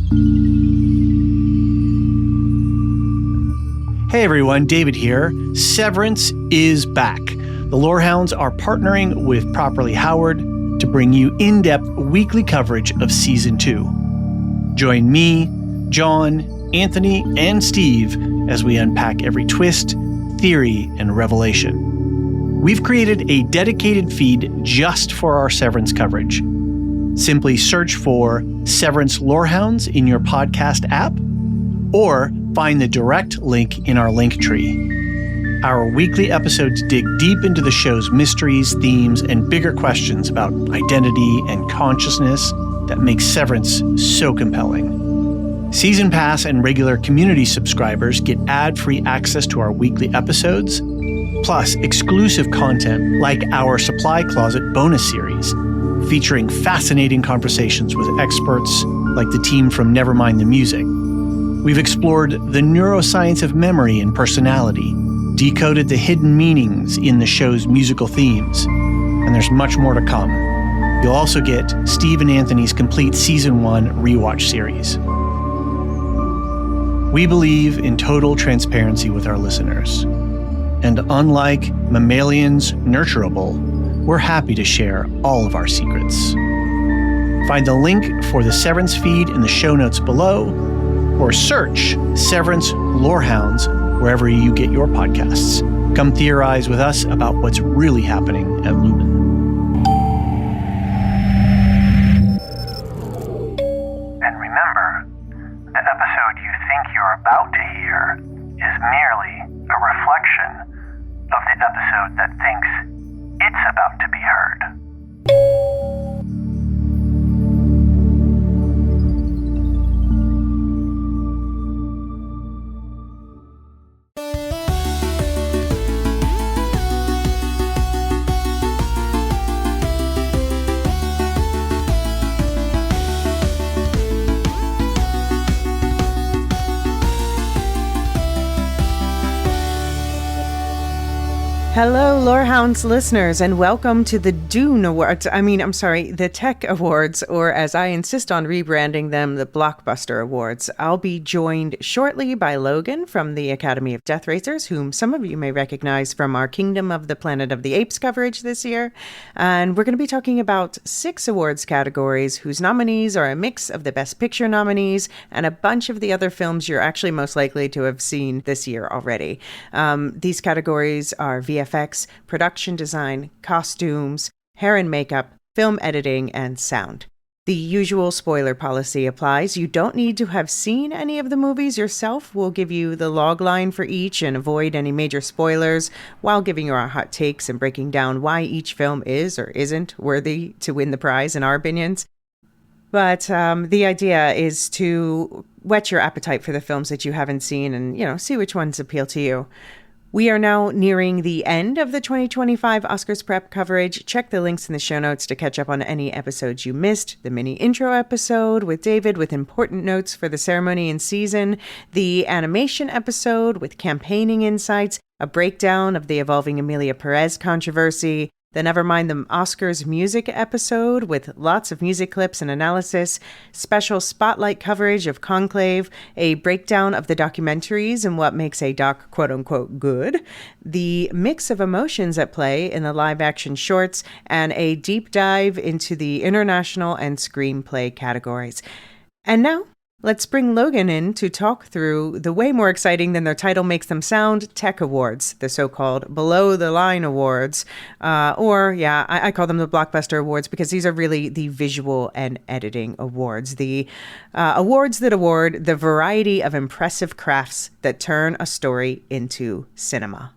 Hey everyone, David here. Severance is back. The Lorehounds are partnering with Properly Howard to bring you in-depth weekly coverage of Season 2. Join me, John, Anthony, and Steve as we unpack every twist, theory, and revelation. We've created a dedicated feed just for our Severance coverage. Simply search for Severance Lorehounds in your podcast app, or find the direct link in our link tree. Our weekly episodes dig deep into the show's mysteries, themes, and bigger questions about identity and consciousness that makes Severance so compelling. Season Pass and regular community subscribers get ad-free access to our weekly episodes, plus exclusive content like our Supply Closet bonus series, featuring fascinating conversations with experts like the team from Nevermind the Music. We've explored the neuroscience of memory and personality, decoded the hidden meanings in the show's musical themes, and there's much more to come. You'll also get Steve and Anthony's complete Season 1 rewatch series. We believe in total transparency with our listeners, and unlike mammalians nurturable, we're happy to share all of our secrets. Find the link for the Severance feed in the show notes below, or search Severance Lorehounds wherever you get your podcasts. Come theorize with us about what's really happening at Lumen. And remember, the episode you think you're about to hear is merely a reflection of the episode that thinks it's about to be heard. Hello, Lorehounds listeners, and welcome to the Dune Awards. The Tech Awards, or as I insist on rebranding them, the Blockbuster Awards. I'll be joined shortly by Logan from the Academy of Death Racers, whom some of you may recognize from our Kingdom of the Planet of the Apes coverage this year. And we're going to be talking about 6 awards categories whose nominees are a mix of the Best Picture nominees and a bunch of the other films you're actually most likely to have seen this year already. These categories are VFX, production design, costumes, hair and makeup, film editing, and sound. The usual spoiler policy applies. You don't need to have seen any of the movies yourself. We'll give you the log line for each and avoid any major spoilers while giving you our hot takes and breaking down why each film is or isn't worthy to win the prize in our opinions. But the idea is to whet your appetite for the films that you haven't seen and, see which ones appeal to you. We are now nearing the end of the 2025 Oscars prep coverage. Check the links in the show notes to catch up on any episodes you missed. The mini intro episode with David with important notes for the ceremony and season. The animation episode with campaigning insights. A breakdown of the evolving Emilia Perez controversy. The Nevermind the Oscars music episode with lots of music clips and analysis, special spotlight coverage of Conclave, a breakdown of the documentaries and what makes a doc quote-unquote good, the mix of emotions at play in the live-action shorts, and a deep dive into the international and screenplay categories. And now, let's bring Logan in to talk through the way more exciting than their title makes them sound, Tech Awards, the so-called below-the-line awards. I call them the Blockbuster Awards because these are really the visual and editing awards. The awards that award the variety of impressive crafts that turn a story into cinema.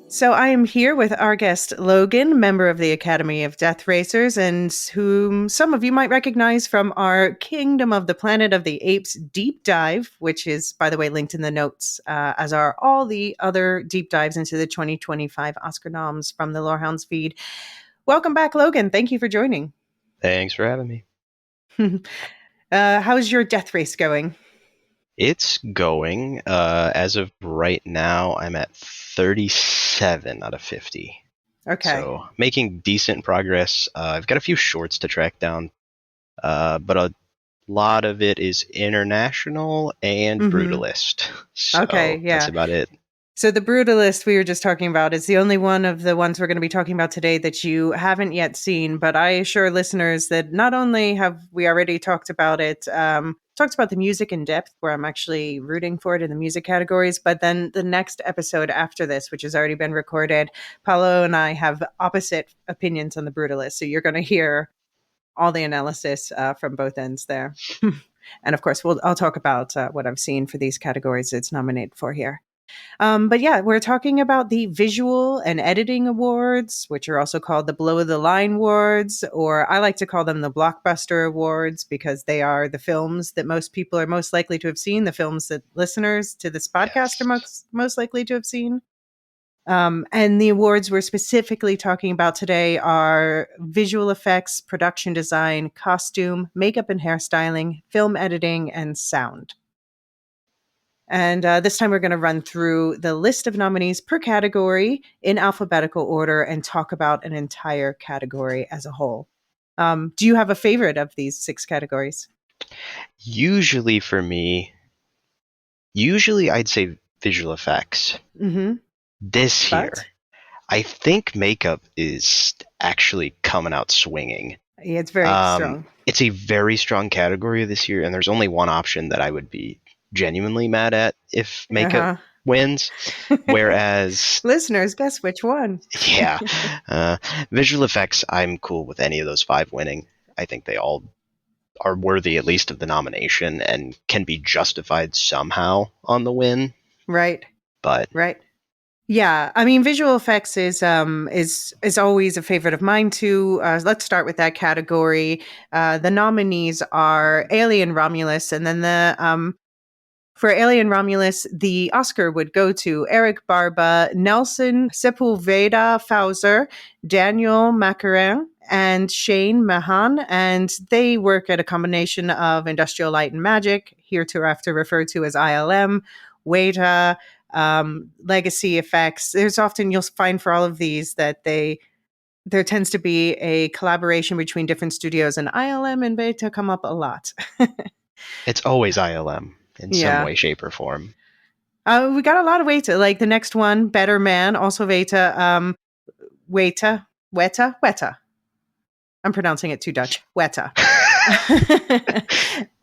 So I am here with our guest, Logan, member of the Academy of Death Racers, and whom some of you might recognize from our Kingdom of the Planet of the Apes deep dive, which is, by the way, linked in the notes, as are all the other deep dives into the 2025 Oscar noms from the Lorehounds feed. Welcome back, Logan. Thank you for joining. Thanks for having me. How's your death race going? It's going. As of right now, I'm at 37 out of 50. Okay. So making decent progress. I've got a few shorts to track down, but a lot of it is international and Mm-hmm. brutalist. Okay. So that's Yeah. about it. So the Brutalist we were just talking about is the only one of the ones we're going to be talking about today that you haven't yet seen. But I assure listeners that not only have we already talked about it, talked about the music in depth, where I'm actually rooting for it in the music categories, but then the next episode after this, which has already been recorded, Paolo and I have opposite opinions on the Brutalist. So you're going to hear all the analysis from both ends there. And of course, I'll talk about what I've seen for these categories it's nominated for here. But yeah, we're talking about the Visual and Editing Awards, which are also called the Below the Line Awards, or I like to call them the Blockbuster Awards because they are the films that most people are most likely to have seen, the films that listeners to this podcast are Yes. most likely to have seen. And the awards we're specifically talking about today are visual effects, production design, costume, makeup and hairstyling, film editing, and sound. And this time we're going to run through the list of nominees per category in alphabetical order and talk about an entire category as a whole. Do you have a favorite of these 6 categories? Usually for me, I'd say visual effects. Mm-hmm. This But year, I think makeup is actually coming out swinging. yeah, it's very strong. It's a very strong category this year, and there's only one option that I would be genuinely mad at if makeup Uh-huh. wins. Whereas, Listeners, guess which one? yeah, visual effects, I'm cool with any of those 5 winning. I think they all are worthy at least of the nomination and can be justified somehow on the win. Right. But Right. Yeah, I mean, visual effects is always a favorite of mine too. Let's start with that category. The nominees are Alien Romulus, and then the for Alien Romulus, the Oscar would go to Eric Barba, Nelson Sepulveda Fauser, Daniel Macarin, and Shane Mahan. And they work at a combination of Industrial Light and Magic, hereafter referred to as ILM, Weta, legacy effects. There's often, you'll find for all of these that there tends to be a collaboration between different studios, and ILM and Weta come up a lot. it's always ILM in some Yeah. way, shape, or form. We got a lot of Weta. Like the next one, Better Man, also Weta. Weta. I'm pronouncing it too Dutch. Weta.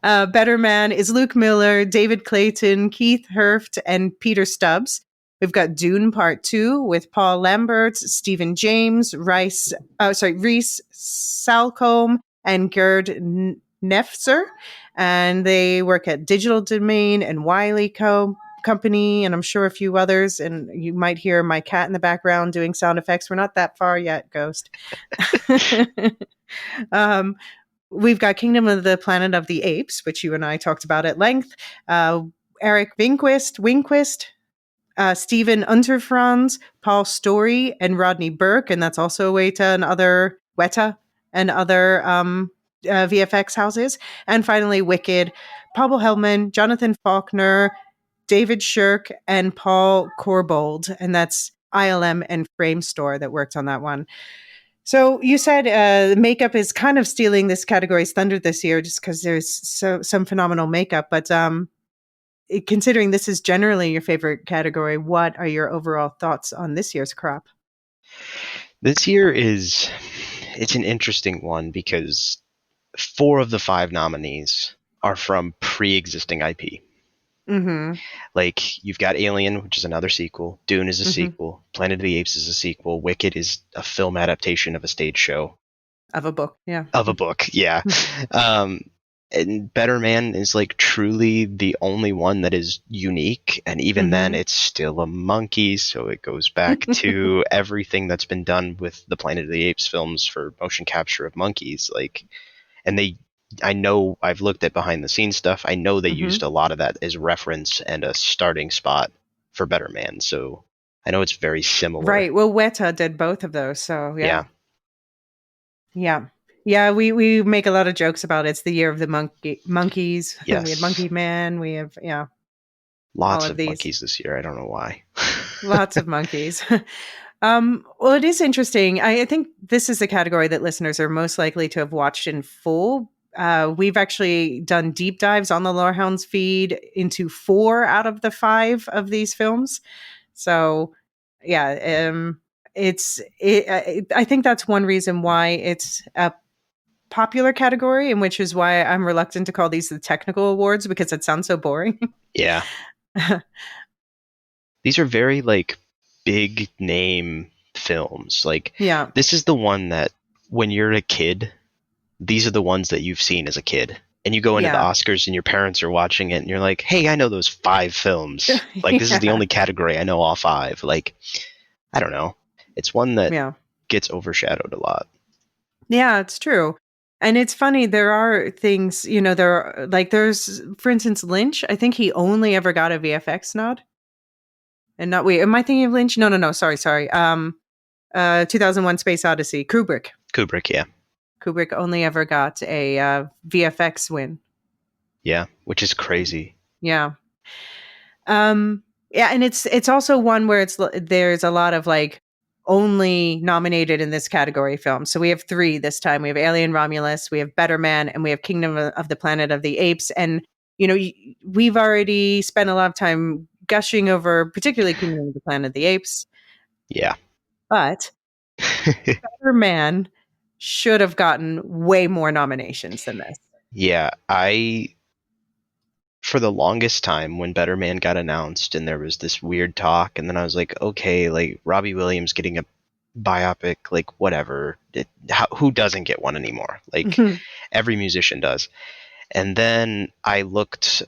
Better Man is Luke Miller, David Clayton, Keith Herft, and Peter Stubbs. We've got Dune Part 2 with Paul Lambert, Stephen James, Reese Salcombe, and Gerd Nefzer. And they work at Digital Domain and Wiley Company, and I'm sure a few others. And you might hear my cat in the background doing sound effects. We're not that far yet, Ghost. We've got Kingdom of the Planet of the Apes, which you and I talked about at length. Eric Winquist, Stephen Unterfranz, Paul Story, and Rodney Burke, and that's also Weta and other VFX houses. And finally, Wicked, Pablo Hellman, Jonathan Faulkner, David Shirk, and Paul Corbold, and that's ILM and Frame Store that worked on that one. So you said makeup is kind of stealing this category's thunder this year, just because there's some phenomenal makeup. But considering this is generally your favorite category, what are your overall thoughts on this year's crop? This year it's an interesting one because 4 of the 5 nominees are from pre-existing IP. Mm-hmm. Like you've got Alien, which is another sequel. Dune is a Mm-hmm. sequel. Planet of the Apes is a sequel. Wicked is a film adaptation of a stage show. Of a book, yeah. Of a book, yeah. And Better Man is like truly the only one that is unique, and even then it's still a monkey, so it goes back to everything that's been done with the Planet of the Apes films for motion capture of monkeys. Like, and I know I've looked at behind the scenes stuff. I know they used a lot of that as reference and a starting spot for Better Man, so I know it's very similar. Right. Well, Weta did both of those, so Yeah. Yeah, we make a lot of jokes about it's the year of the monkeys. Yes. We had Monkey Man. We have Lots all of these. monkeys this year. I don't know why. Lots of monkeys. Well, it is interesting. I think this is a category that listeners are most likely to have watched in full. We've actually done deep dives on the Lorehounds feed into 4 out of the 5 of these films. So, yeah, I think that's one reason why it's a popular category, and which is why I'm reluctant to call these the technical awards because it sounds so boring. Yeah. These are very like big name films. Like Yeah. this is the one that when you're a kid, these are the ones that you've seen as a kid. And you go into the Yeah. Oscars and your parents are watching it and you're like, "Hey, I know those 5 films. Like this is the Yeah. only category I know all 5." Like I don't know. It's one that Yeah. gets overshadowed a lot. Yeah, it's true. And it's funny, there are things, there's, for instance, Lynch. I think he only ever got a VFX nod. And not, wait, am I thinking of Lynch? No, sorry. 2001 Space Odyssey, Kubrick. Kubrick, yeah. Kubrick only ever got a VFX win. Yeah, which is crazy. Yeah. Yeah, and it's also one where there's a lot of like only nominated in this category films. So we have 3 this time. We have Alien Romulus, we have Better Man, and we have Kingdom of the Planet of the Apes. And we've already spent a lot of time gushing over particularly Kingdom of the Planet of the Apes, Yeah. but Better Man should have gotten way more nominations than this. Yeah, for the longest time when Better Man got announced and there was this weird talk, and then I was like, okay, like Robbie Williams getting a biopic, like whatever. Who doesn't get one anymore? Like every musician does. And then I looked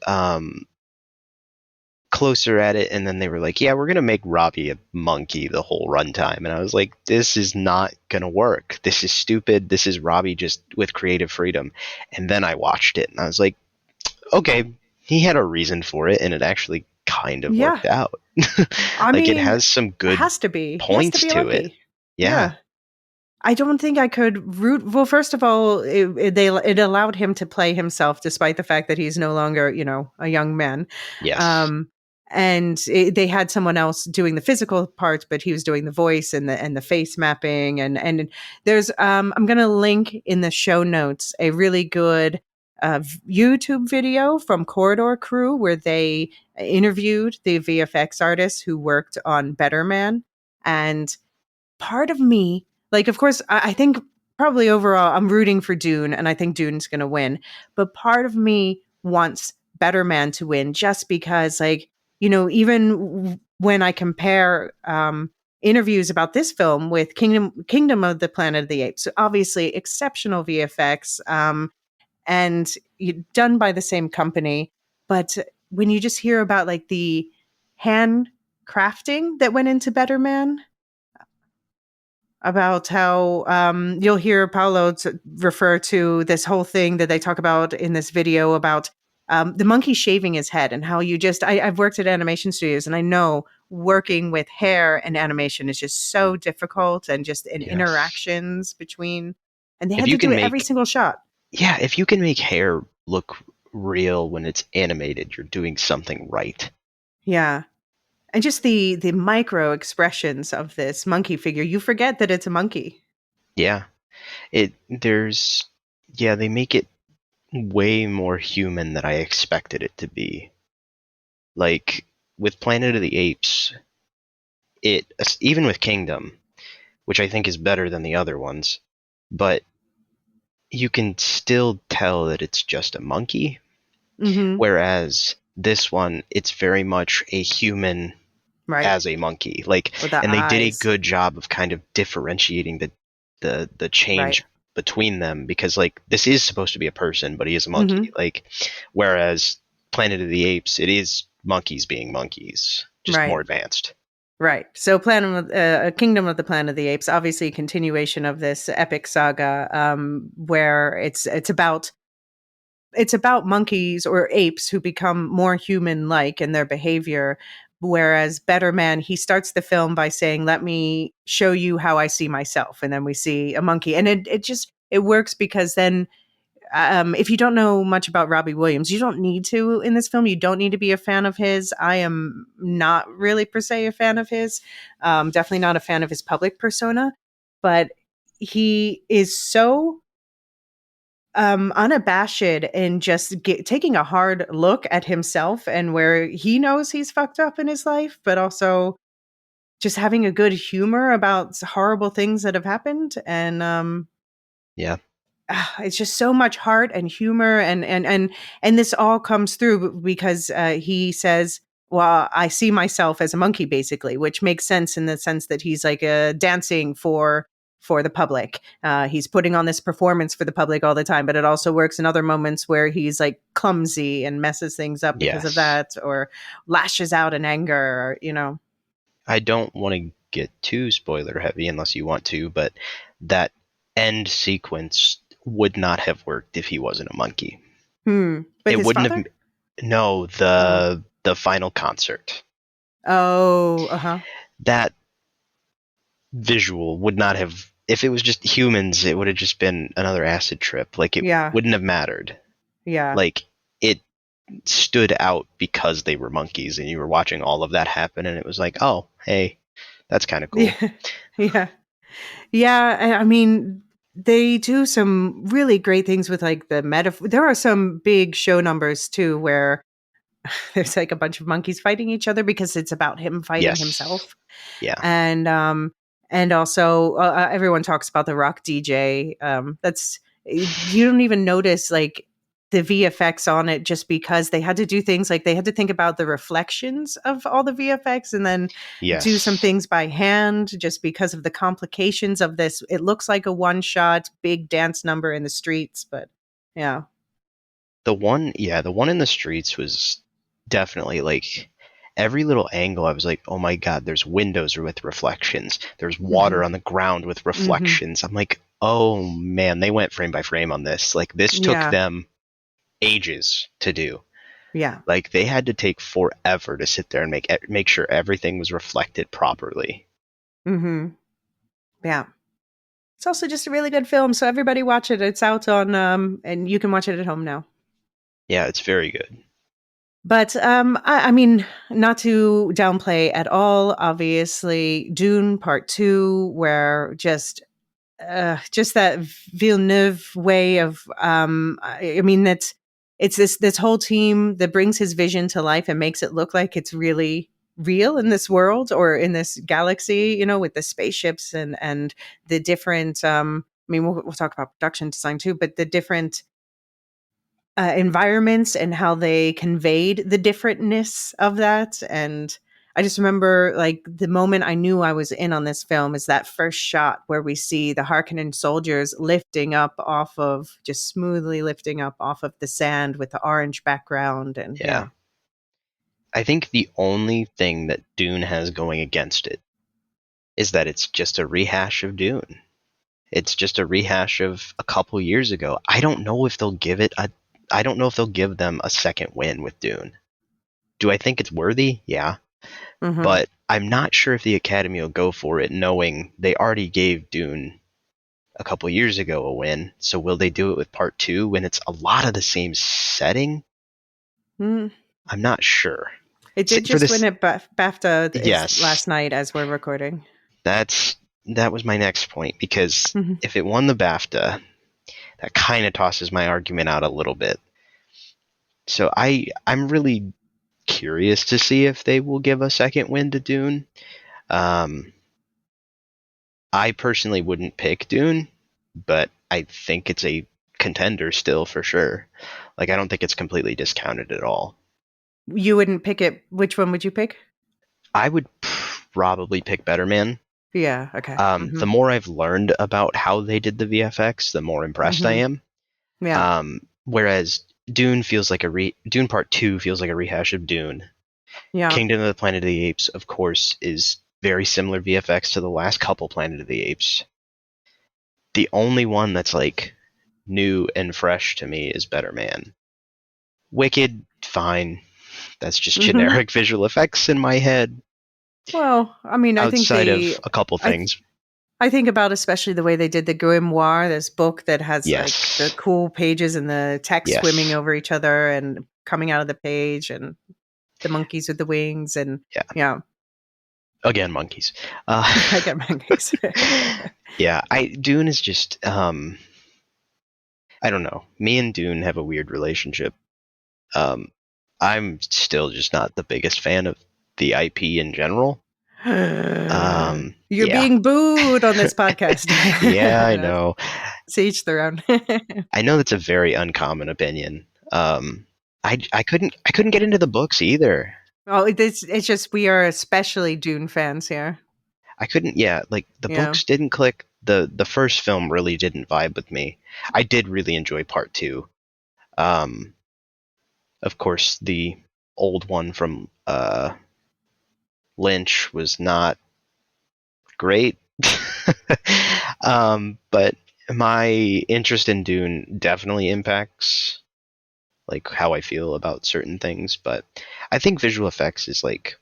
closer at it, and then they were like, yeah, we're gonna make Robbie a monkey the whole runtime. And I was like, this is not gonna work. This is stupid. This is Robbie just with creative freedom. And then I watched it and I was like, okay, he had a reason for it, and it actually kind of Yeah. worked out. I Like it mean, has some it good has to be. He has points to be to lucky. it. Yeah. I don't think I could root. Well, first of all, it allowed him to play himself, despite the fact that he's no longer, a young man. Yes. And they had someone else doing the physical parts, but he was doing the voice and the face mapping. And there's I'm going to link in the show notes a really good YouTube video from Corridor Crew where they interviewed the VFX artists who worked on Better Man. And part of me, like, of course, I think probably overall I'm rooting for Dune, and I think Dune's going to win. But part of me wants Better Man to win just because, like, even when I compare interviews about this film with Kingdom of the Planet of the Apes, so obviously exceptional VFX, and done by the same company. But when you just hear about like the hand crafting that went into Better Man, about how you'll hear Paolo refer to this whole thing that they talk about in this video about the monkey shaving his head, and how I've worked at animation studios, and I know working with hair and animation is just so difficult, and just in Yes. interactions between, and they If had you to do can it every make- single shot. Yeah, if you can make hair look real when it's animated, you're doing something right. Yeah. And just the micro expressions of this monkey figure, you forget that it's a monkey. Yeah. They make it way more human than I expected it to be. Like with Planet of the Apes, even with Kingdom, which I think is better than the other ones, but you can still tell that it's just a monkey. Mm-hmm. Whereas this one, it's very much a human Right. as a monkey. Like, With the and they did a eyes. good job of kind of differentiating the change Right. between them, because like this is supposed to be a person, but he is a monkey. Mhm. Like, whereas Planet of the Apes, it is monkeys being monkeys, just Right. more advanced. Right. So, Kingdom of the Planet of the Apes, obviously a continuation of this epic saga, where it's about monkeys or apes who become more human-like in their behavior. Whereas Better Man, he starts the film by saying, "Let me show you how I see myself," and then we see a monkey, and it works because then if you don't know much about Robbie Williams, you don't need to in this film. You don't need to be a fan of his. I am not really per se a fan of his. Definitely not a fan of his public persona, but he is so unabashed and just taking a hard look at himself and where he knows he's fucked up in his life, but also just having a good humor about horrible things that have happened. And Yeah. it's just so much heart and humor, and this all comes through because he says, well, I see myself as a monkey, basically, which makes sense in the sense that he's like dancing for the public. He's putting on this performance for the public all the time, but it also works in other moments where he's like clumsy and messes things up because of Yes. that, or lashes out in anger, or, you know. I don't want to get too spoiler heavy unless you want to, but that end sequence would not have worked if he wasn't a monkey. But It his wouldn't father? have. No, the final concert. Oh, uh-huh. That visual would not have. If it was just humans, it would have just been another acid trip. Like, it Yeah. wouldn't have mattered. Yeah. Like, it stood out because they were monkeys, and you were watching all of that happen, and it was like, oh, hey, that's kind of cool. Yeah. Yeah. Yeah. I mean, they do some really great things with like the metaphor. There are some big show numbers too where there's like a bunch of monkeys fighting each other because it's about him fighting Yes. himself. Yeah. And also everyone talks about the rock DJ. That's You don't even notice like the VFX on it, just because they had to do things like they had to think about the reflections of all the VFX and then Yes. do some things by hand just because of the complications of this. It looks like a one shot big dance number in the streets, but yeah. The one in the streets was definitely like every little angle. I was like, oh my god, there's windows with reflections. There's water on the ground with reflections. I'm like, oh man, they went frame by frame on this. Like, this took Yeah. them ages to do. Yeah. Like, they had to take forever to sit there and make sure everything was reflected properly. Yeah. It's also just a really good film, so everybody watch it. It's out on and you can watch it at home now. Yeah, it's very good. But I mean, not to downplay at all, obviously, Dune Part 2, where just that Villeneuve way of I mean, that's it's this whole team that brings his vision to life and makes it look like it's really real in this world or in this galaxy, you know, with the spaceships and the different I mean, we'll talk about production design too, but the different environments and how they conveyed the differentness of that. And I just remember like the moment I knew I was in on this film is that first shot where we see the Harkonnen soldiers smoothly lifting up off of the sand with the orange background. And yeah. I think the only thing that Dune has going against it is that it's just a rehash of Dune. It's just a rehash of a couple years ago. I don't know if they'll give them a second win with Dune. Do I think it's worthy? Yeah. But I'm not sure if the Academy will go for it, knowing they already gave Dune a couple years ago a win. So will they do it with part 2 when it's a lot of the same setting? I'm not sure. It did just win at BAFTA Yes. last night as we're recording. That was my next point, because if it won the BAFTA, that kind of tosses my argument out a little bit. So I'm really curious to see if they will give a second win to Dune. I personally wouldn't pick Dune, but I think it's a contender still for sure. Like, I don't think it's completely discounted at all. You wouldn't pick it. Which one would you pick? I would probably pick Better Man. Yeah, okay. The more I've learned about how they did the VFX, the more impressed I am. Yeah. Whereas Dune feels like Dune Part 2 feels like a rehash of Dune. Yeah. Kingdom of the Planet of the Apes, of course, is very similar VFX to the last couple Planet of the Apes. The only one that's like new and fresh to me is Better Man. Wicked, fine. That's just generic visual effects in my head. Well, I mean, I think outside of a couple things. I think about especially the way they did the grimoire, this book that has like Yes. the cool pages and the text Yes. swimming over each other and coming out of the page, and the monkeys with the wings, and yeah. Again, monkeys. I get monkeys. Yeah, Dune is just I don't know. Me and Dune have a weird relationship. I'm still just not the biggest fan of the IP in general. You're Yeah. being booed on this podcast. Yeah, I know. To each their own. I know that's a very uncommon opinion. I couldn't get into the books either. Oh, it's just we are especially Dune fans here. I couldn't. Yeah, like the books didn't click. The first film really didn't vibe with me. I did really enjoy part 2. Of course, the old one from Lynch was not great. But my interest in Dune definitely impacts like how I feel about certain things. But I think visual effects is like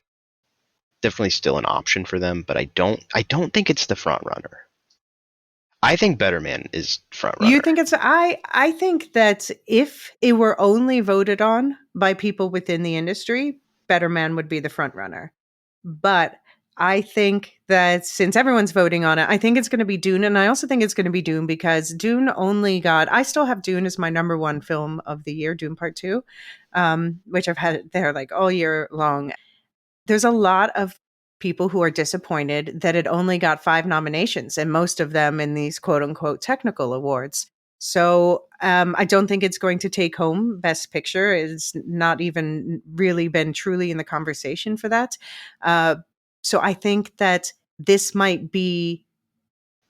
definitely still an option for them. But I don't think it's the front runner. I think Better Man is front runner. You think it's I think that if it were only voted on by people within the industry, Better Man would be the front runner. But I think that since everyone's voting on it, I think it's going to be Dune. And I also think it's going to be Dune because Dune only got, I still have Dune as my number one film of the year, Dune Part 2, which I've had there like all year long. There's a lot of people who are disappointed that it only got 5 nominations, and most of them in these quote unquote technical awards. So I don't think it's going to take home Best Picture. It's not even really been truly in the conversation for that. So I think that this might be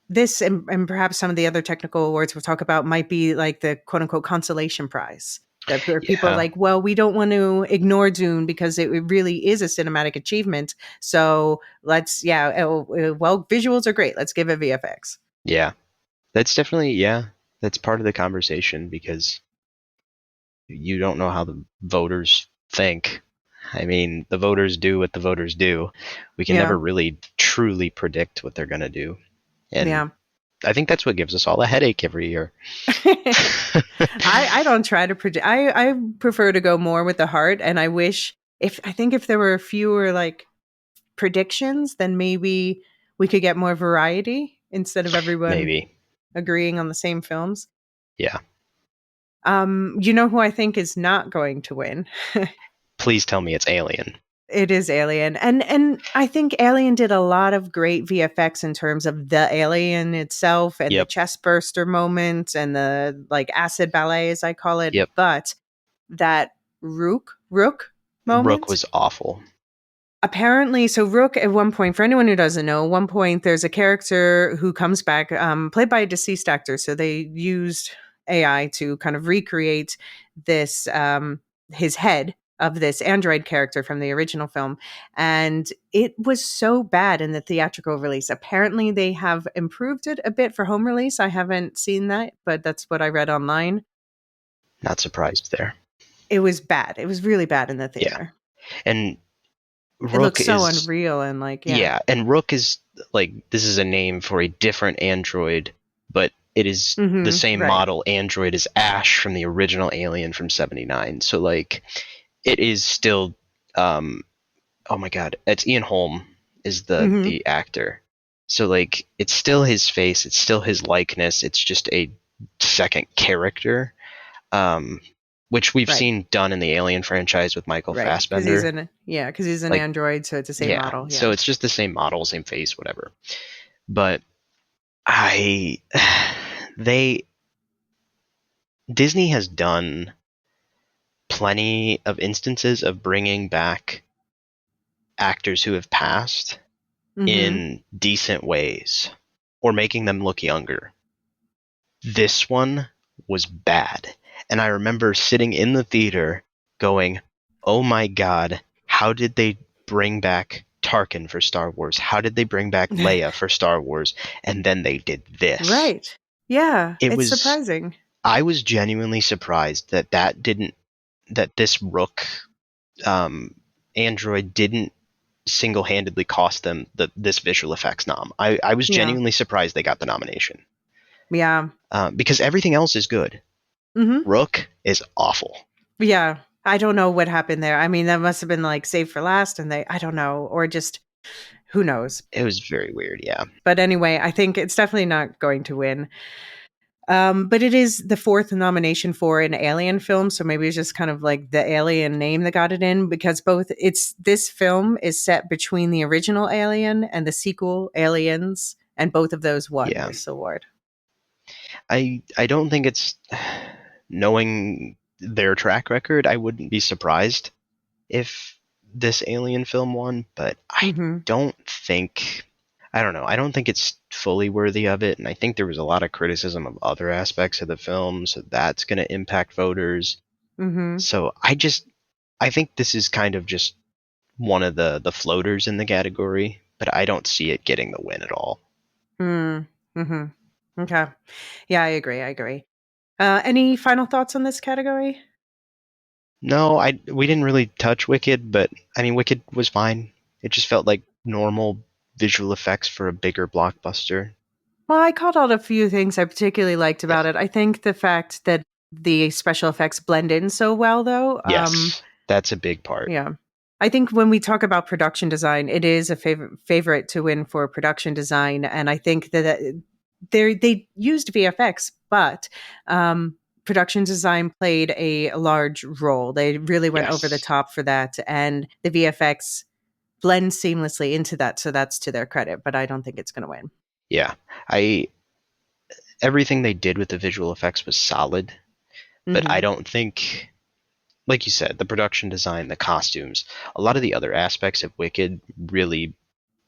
this, and perhaps some of the other technical awards we'll talk about might be like the quote unquote consolation prize. That people are like, well, we don't want to ignore Dune because it really is a cinematic achievement. So let's, well, visuals are great. Let's give it VFX. Yeah, that's definitely, that's part of the conversation because you don't know how the voters think. I mean, the voters do what the voters do. We can never really truly predict what they're going to do. And I think that's what gives us all a headache every year. I don't try to predict. I prefer to go more with the heart. And I wish I think if there were fewer like predictions, then maybe we could get more variety instead of everyone agreeing on the same films. Yeah. You know who I think is not going to win? Please tell me it's Alien. It is Alien. And I think Alien did a lot of great VFX in terms of the alien itself and the chest burster moments and the like acid ballet, as I call it. But that Rook moment. Rook was awful. Apparently, so Rook at one point, for anyone who doesn't know, at one point there's a character who comes back, played by a deceased actor. So they used AI to kind of recreate this, his head of this android character from the original film. And it was so bad in the theatrical release. Apparently they have improved it a bit for home release. I haven't seen that, but that's what I read online. Not surprised there. It was bad. It was really bad in the theater. Yeah. And Rook it looks so unreal and like, and Rook is like, this is a name for a different android, but it is the same model android as Ash from the original Alien from 79. So like, it is still, oh my God, it's Ian Holm is the actor. So like, it's still his face, it's still his likeness. It's just a second character, which we've seen done in the Alien franchise with Michael Fassbender. Because he's an android, so it's the same model. Yeah. So it's just the same model, same face, whatever. But Disney has done plenty of instances of bringing back actors who have passed in decent ways or making them look younger. This one was bad. And I remember sitting in the theater going, oh my God, how did they bring back Tarkin for Star Wars? How did they bring back Leia for Star Wars? And then they did this. Right. Yeah. It's surprising. I was genuinely surprised that this Rook android didn't single-handedly cost them this visual effects nom. I was Yeah. genuinely surprised they got the nomination. Yeah. Because everything else is good. Mm-hmm. Rook is awful. Yeah. I don't know what happened there. I mean, that must have been like saved for last, and I don't know, or just who knows. It was very weird, yeah. But anyway, I think it's definitely not going to win. But it is the fourth nomination for an Alien film, so maybe it's just kind of like the Alien name that got it in, because this film is set between the original Alien and the sequel Aliens, and both of those won Yeah. this award. I don't think it's, knowing their track record, I wouldn't be surprised if this Alien film won, but I Mm-hmm. don't think, I don't know, I don't think it's fully worthy of it, and I think there was a lot of criticism of other aspects of the film, so that's going to impact voters. Mm-hmm. So I think this is kind of just one of the floaters in the category, but I don't see it getting the win at all. Mm-hmm. Okay. Yeah, I agree. Any final thoughts on this category? No, we didn't really touch Wicked, but I mean Wicked was fine. It just felt like normal visual effects for a bigger blockbuster. Well, I called out a few things I particularly liked Yeah. about it. I think the fact that the special effects blend in so well, though. Yes, that's a big part. Yeah. I think when we talk about production design, it is a favorite to win for production design, and I think that they used VFX, but production design played a large role. They really went over the Yes. top for that, and the VFX blend seamlessly into that, so that's to their credit. But I don't think it's going to win. Yeah. I Everything they did with the visual effects was solid, but I Mm-hmm. don't think, like you said, the production design, the costumes, a lot of the other aspects of Wicked really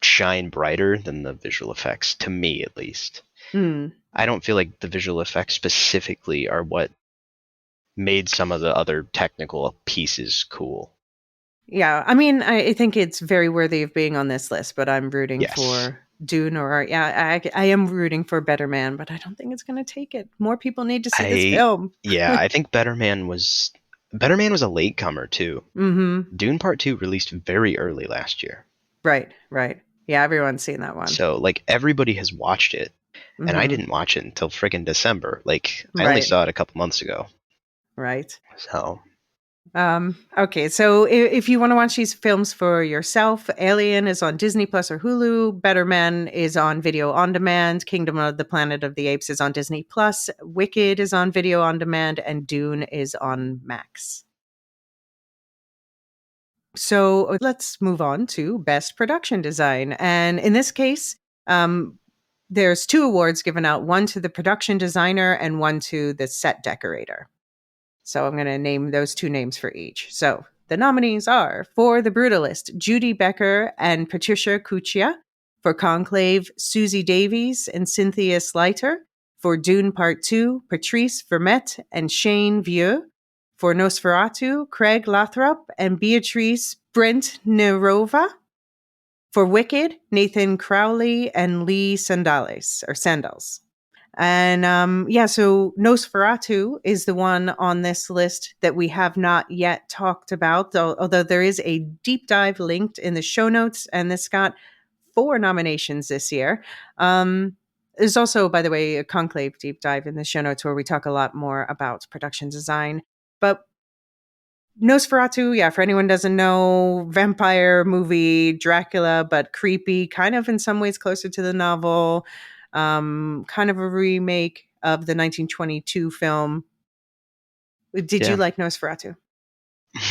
shine brighter than the visual effects, to me at least. Mm. I don't feel like the visual effects specifically are what made some of the other technical pieces cool. Yeah, I mean, I think it's very worthy of being on this list, but I'm rooting Yes. for Dune, or yeah, I am rooting for Better Man, but I don't think it's going to take it. More people need to see this I film. Yeah, I think Better Man was a latecomer too. Mm-hmm. Dune Part 2 released very early last year. Right, right. Yeah, everyone's seen that one. So like everybody has watched it, and I Mm-hmm. didn't watch it until friggin' December. Like I only Right, saw it a couple months ago. right. So Okay, so if you want to watch these films for yourself, Alien is on Disney Plus or Hulu. Better Man is on video on demand. Kingdom of the Planet of the Apes is on Disney Plus. Wicked is on video on demand, and Dune is on Max. So let's move on to Best Production Design, and in this case, um, there's two awards given out: one to the production designer and one to the set decorator. So I'm going to name those two names for each. So the nominees are for The Brutalist, Judy Becker and Patricia Cuccia; for Conclave, Susie Davies and Cynthia Sliter; for Dune Part 2, Patrice Vermette and Shane Vieux; for Nosferatu, Craig Lathrop and Beatrice Brent Nerova; for Wicked, Nathan Crowley and Lee Sandals. And so Nosferatu is the one on this list that we have not yet talked about, although there is a deep dive linked in the show notes, and this got 4 nominations this year. There's also, by the way, a Conclave deep dive in the show notes where we talk a lot more about production design. But Nosferatu, yeah, for anyone who doesn't know, vampire movie, Dracula, but creepy, kind of in some ways closer to the novel, kind of a remake of the 1922 film. Did you yeah. like Nosferatu?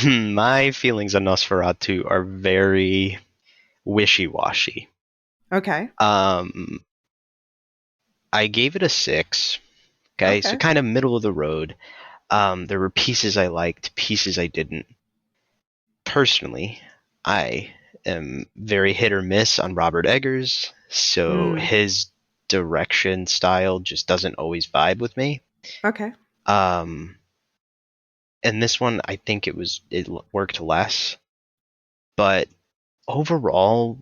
My feelings on Nosferatu are very wishy-washy. Okay. Um, I gave it a 6. Okay, so Okay. kind of middle of the road. There were pieces I liked, pieces I didn't. Personally, I am very hit or miss on Robert Eggers, so Mm, his direction style just doesn't always vibe with me. okay. Um, and this one, I think it worked less, but overall,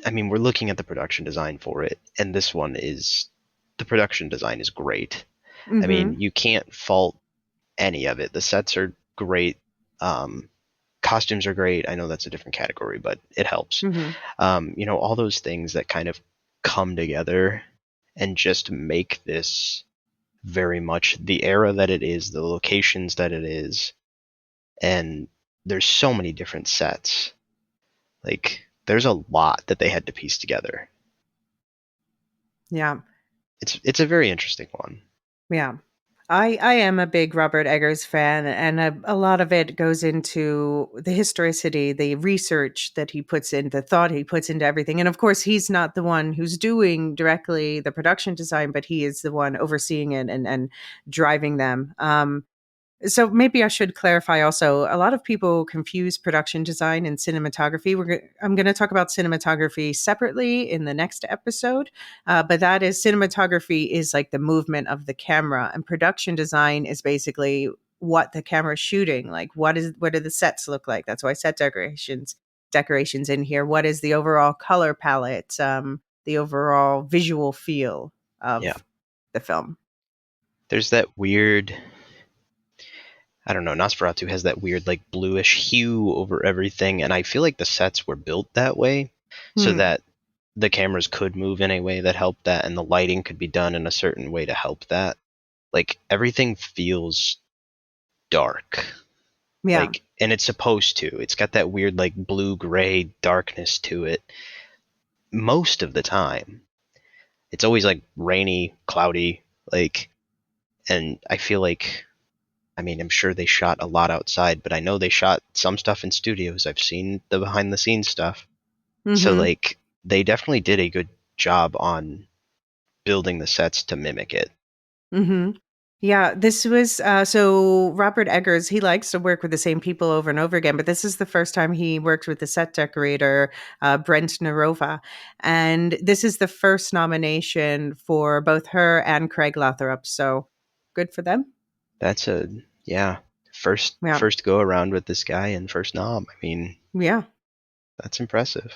I mean, we're looking at the production design for it, and the production design is great. I Mm-hmm. mean, you can't fault any of it. The sets are great. Um, costumes are great. I know that's a different category, but it helps. Mm-hmm. All those things that kind of come together and just make this very much the era that it is, the locations that it is, and there's so many different sets. Like, there's a lot that they had to piece together. Yeah. It's a very interesting one. Yeah. I am a big Robert Eggers fan, and a lot of it goes into the historicity, the research that he puts in, the thought he puts into everything. And of course, he's not the one who's doing directly the production design, but he is the one overseeing it and driving them. So maybe I should clarify also, a lot of people confuse production design and cinematography. I'm going to talk about cinematography separately in the next episode, but that is cinematography is like the movement of the camera, and production design is basically what the camera is shooting. Like what do the sets look like? That's why set decorations in here. What is the overall color palette, the overall visual feel Yeah. of the film? There's that weird, I don't know, Nosferatu has that weird like bluish hue over everything, and I feel like the sets were built that way so Hmm. that the cameras could move in a way that helped that, and the lighting could be done in a certain way to help that. Like, everything feels dark. Yeah. Like, and it's supposed to. It's got that weird like blue-gray darkness to it most of the time. It's always like rainy, cloudy, like, and I feel like, I mean, I'm sure they shot a lot outside, but I know they shot some stuff in studios. I've seen the behind the scenes stuff. So Mm-hmm. like, they definitely did a good job on building the sets to mimic it. Mm-hmm. Yeah, this was so Robert Eggers, he likes to work with the same people over and over again, but this is the first time he worked with the set decorator, Brent Narova. And this is the first nomination for both her and Craig Lathrop. So good for them. That's a, yeah, first Yeah. first go around with this guy and first nom. I mean, Yeah. that's impressive.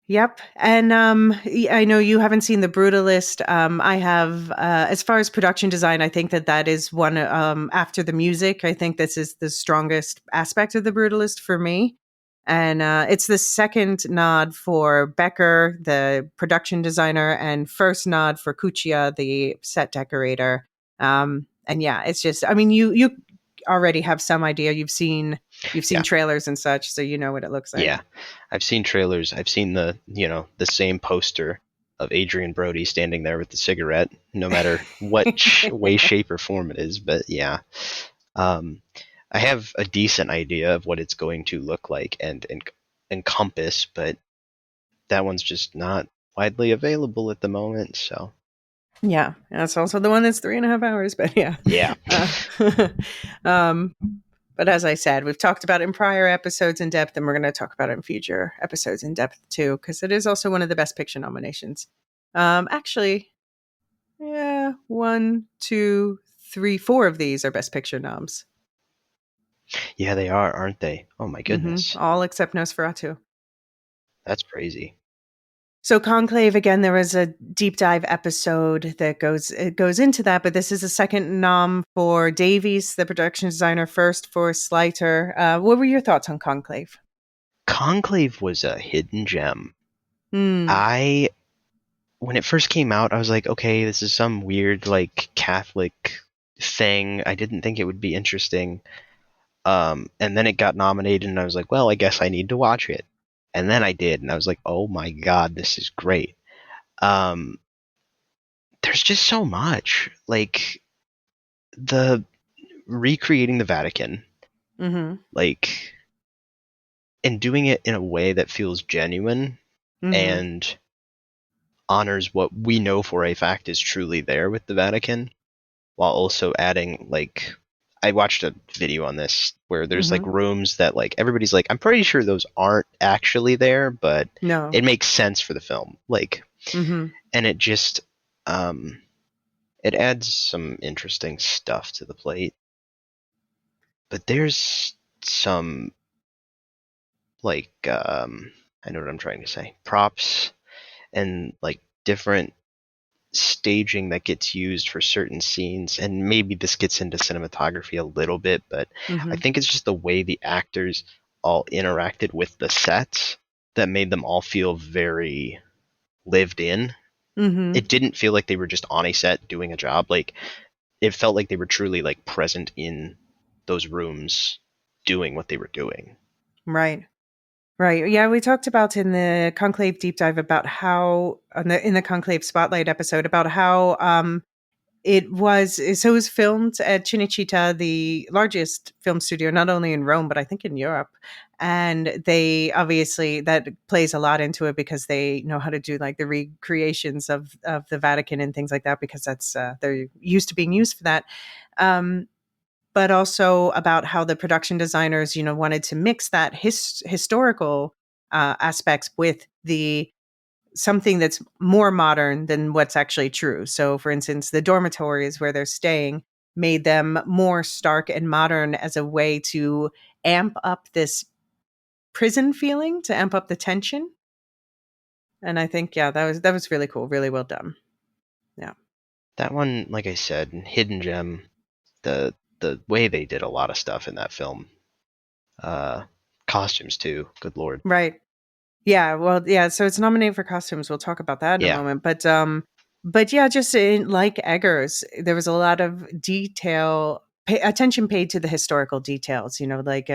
Yep. And I know you haven't seen The Brutalist. I have, as far as production design, I think that is one, after the music, I think this is the strongest aspect of The Brutalist for me. And it's the second nod for Becker, the production designer, and first nod for Cuccia, the set decorator. And yeah, it's just, I mean, you already have some idea. You've seen Yeah. trailers and such, so you know what it looks like. Yeah, I've seen trailers. I've seen the same poster of Adrian Brody standing there with the cigarette, no matter what way, shape, or form it is. But yeah, um, I have a decent idea of what it's going to look like and encompass, but that one's just not widely available at the moment. So Yeah, that's also the one that's 3.5 hours. But yeah, yeah, uh, um, but as I said, we've talked about it in prior episodes in depth, and we're going to talk about it in future episodes in depth too, because it is also one of the best picture nominations. Actually, yeah, one, two, three, four of these are best picture noms. yeah, they are, aren't they? Oh my goodness, All except Nosferatu. that's crazy. So Conclave, again, there was a deep dive episode that goes into that, but this is a second nom for Davies, the production designer, first for Slighter. What were your thoughts on Conclave? Conclave was a hidden gem. Hmm. I When it first came out, I was like, okay, this is some weird like Catholic thing. I didn't think it would be interesting. And then it got nominated, and I was like, well, I guess I need to watch it. And then I did, and I was like, oh my god, this is great. Um, there's just so much, like the recreating the Vatican, Mm-hmm. like, and doing it in a way that feels genuine Mm-hmm. and honors what we know for a fact is truly there with the Vatican, while also adding like, I watched a video on this where there's like Mm-hmm. rooms that like everybody's like, I'm pretty sure those aren't actually there, but No. it makes sense for the film. Like, Mm-hmm. and it just um it adds some interesting stuff to the plate. But there's some like I know what I'm trying to say. Props and like different staging that gets used for certain scenes, and maybe this gets into cinematography a little bit, but I Mm-hmm. think it's just the way the actors all interacted with the sets that made them all feel very lived in. Mm-hmm. It didn't feel like they were just on a set doing a job. Like, it felt like they were truly like present in those rooms doing what they were doing. Right. Right. Yeah, we talked about in the Conclave deep dive about how in the Conclave Spotlight episode about how it was filmed at Cinecittà, the largest film studio, not only in Rome, but I think in Europe. And they obviously, that plays a lot into it because they know how to do like the recreations of the Vatican and things like that, because that's they're used to being used for that. But also about how the production designers, wanted to mix that historical aspects with the something that's more modern than what's actually true. So, for instance, the dormitories where they're staying made them more stark and modern as a way to amp up this prison feeling, to amp up the tension. And I think, yeah, that was really cool, really well done. Yeah, That one, like I said, hidden gem. The way they did a lot of stuff in that film. Costumes too. Good lord. right. Yeah, well, yeah. So it's nominated for costumes. We'll talk about that in a Yeah. moment. But yeah, just like Eggers, there was a lot of attention paid to the historical details. Like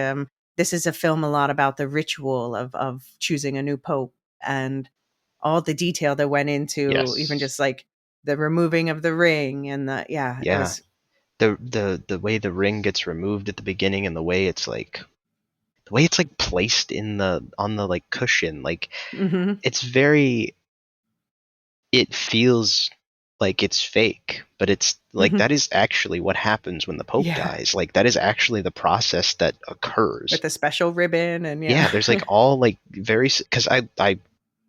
this is a film a lot about the ritual of choosing a new pope and all the detail that went into even Yes. just like the removing of the ring and it Yeah. was. The way the ring gets removed at the beginning and the way it's like placed in the on the like cushion, like Mm-hmm, it's very, it feels like it's fake, but it's like mm-hmm. that is actually what happens when the pope Yeah, dies. Like that is actually the process that with occurs. the special ribbon and Yeah, yeah. there's like all like very, because I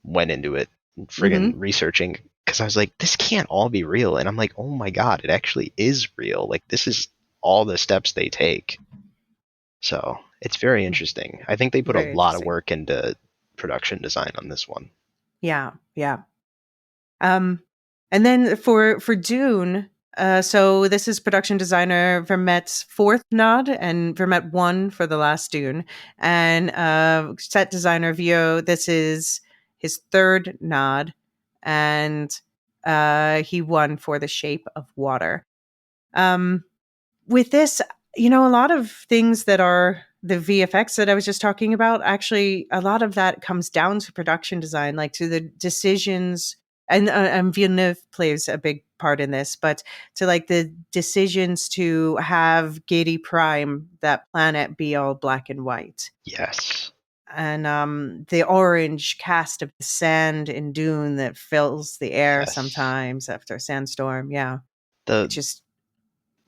went into it friggin' Mm-hmm. researching because I was like, this can't all be real, and I'm like, oh my god, it actually is real. Like this is all the steps they take. So it's very interesting. I think they put a Very lot of interesting. work into production design on this one. Yeah, yeah. Um, and then for Dune, so this is production designer Vermette's fourth nod, and Vermette won for the last Dune, and set designer Vio. This is his third nod, and he won for The Shape of Water. Um, with this, a lot of things that are the VFX that I was just talking about, actually, a lot of that comes down to production design, like to the decisions, and Villeneuve plays a big part in this, but to like the decisions to have Gedi Prime, that planet, be all black and white. Yes. And the orange cast of the sand in Dune that fills the air Yes. sometimes after a sandstorm. Yeah. The It just,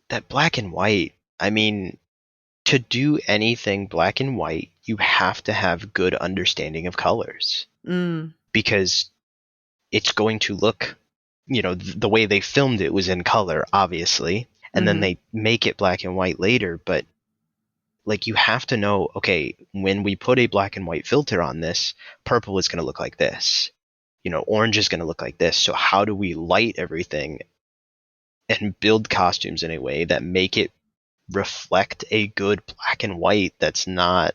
that black and white. I mean, to do anything black and white, you have to have good understanding of colors mm, because it's going to look, the way they filmed it was in color, obviously, and then mm-hmm, they make it black and white later, but like you have to know, okay, when we put a black and white filter on this, purple is going to look like this. Orange is going to look like this. So how do we light everything and build costumes in a way that make it reflect a good black and white that's not,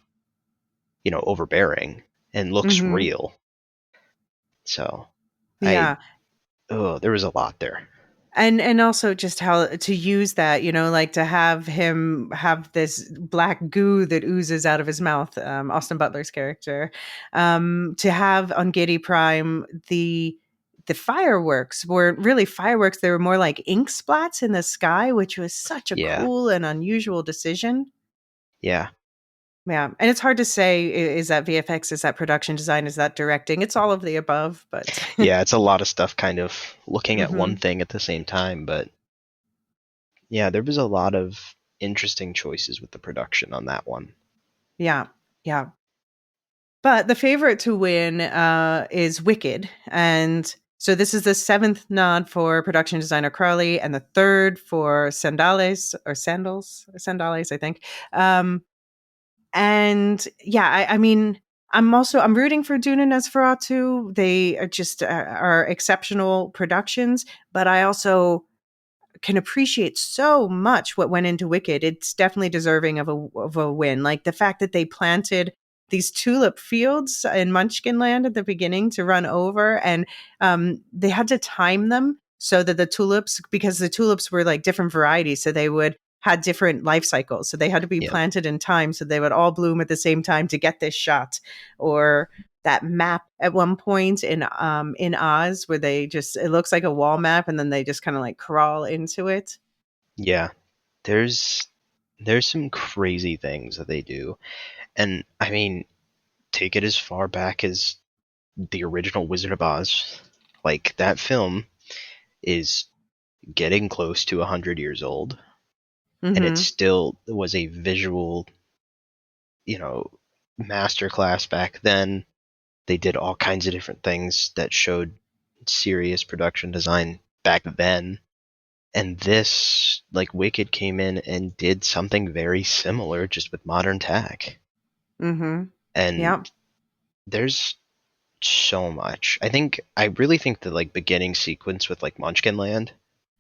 overbearing and looks mm-hmm. real. So I Yeah. there was a lot there. And also just how to use that, like to have him have this black goo that oozes out of his mouth, Austin Butler's character, to have on Giddy Prime the fireworks weren't really fireworks; they were more like ink splats in the sky, which was such a Yeah. cool and unusual decision. Yeah. Yeah, and it's hard to say, is that VFX, is that production design, is that directing? It's all of the above, but Yeah, it's a lot of stuff kind of looking at one Mhm. thing at the same time, but yeah, there was a lot of interesting choices with the production on that one. Yeah, yeah. But the favorite to win is Wicked. And so this is the seventh nod for production designer Crowley and the third for Sandals, I think. And yeah, I mean, I'm rooting for Dune and Nosferatu. They are just are exceptional productions, but I also can appreciate so much what went into Wicked. It's definitely deserving of a win. Like the fact that they planted these tulip fields in Munchkinland at the beginning to run over, and they had to time them so that the tulips, because the tulips were like different varieties, so they would had different life cycles, so they had to be Yep. planted in time so they would all bloom at the same time to get this shot. Or that map at one point in Oz where they just, it looks like a wall map and then they just kind of like crawl into it. Yeah. There's some crazy things that they do. And I mean, take it as far back as the original Wizard of Oz. Like, that film is getting close to 100 years old, and it Mm-hmm. still was a visual, masterclass back then. They did all kinds of different things that showed serious production design back then. And this, like, Wicked came in and did something very similar, just with modern tech. Mm-hmm. And Yeah. there's so much. I really think the, like, beginning sequence with, like, Munchkinland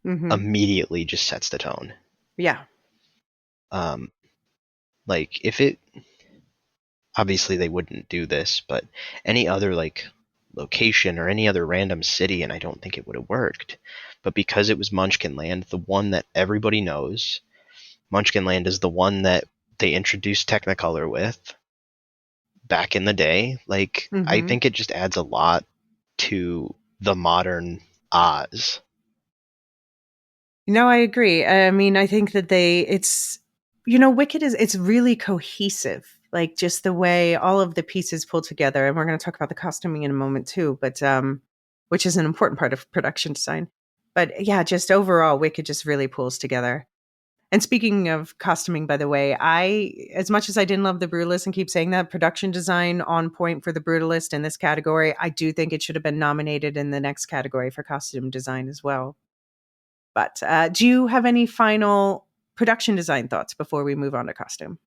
Mm-hmm. immediately just sets the tone. Yeah. Um, like, if it, obviously they wouldn't do this, but any other, like, location or any other random city, and I don't think it would have worked. But because it was Munchkinland, the one that everybody knows, Munchkinland is the one that they introduced Technicolor with back in the day. Like, I Mm-hmm. think it just adds a lot to the modern Oz. No, I agree. I mean, I think that it's, Wicked it's really cohesive. Like just the way all of the pieces pull together. And we're going to talk about the costuming in a moment too, but, which is an important part of production design. But yeah, just overall, Wicked just really pulls together. And speaking of costuming, by the way, as much as I didn't love the Brutalist and keep saying that, production design on point for the Brutalist in this category, I do think it should have been nominated in the next category for costume design as well. But do you have any final production design thoughts before we move on to costume?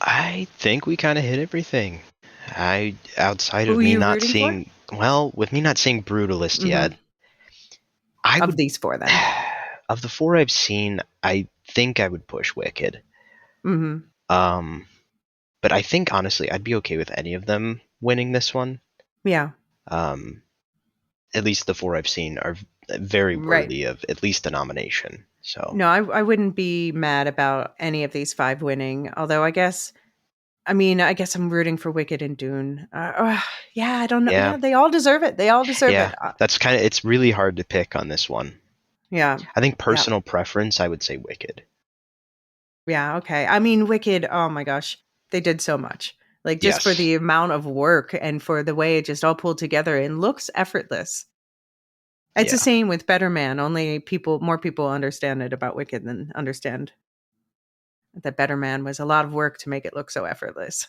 I think we kind of hit everything. Outside Who of are me you not rooting for? seeing, well, with me not seeing Brutalist Mm-hmm. yet, I Of would, these four, then. of the four I've seen, I think I would push Wicked. Mm-hmm. Um, but I think honestly, I'd be okay with any of them winning this one. Yeah. Um, at least the four I've seen are very Right. worthy of at least a nomination. So No, I wouldn't be mad about any of these five winning. Although I guess I'm rooting for Wicked and Dune. Yeah, I don't know. yeah, Yeah, they all deserve it. They all deserve yeah, it. it's really hard to pick on this one. Yeah. I think Yeah. personal preference, I would say Wicked. Yeah. Okay. I mean, Wicked, oh my gosh, they did so much. Like just for Yes. the amount of work and for the way it just all pulled together and looks effortless. It's the Yeah. same with Better Man, only more people understand it about Wicked than understand that Better Man was a lot of work to make it look so effortless.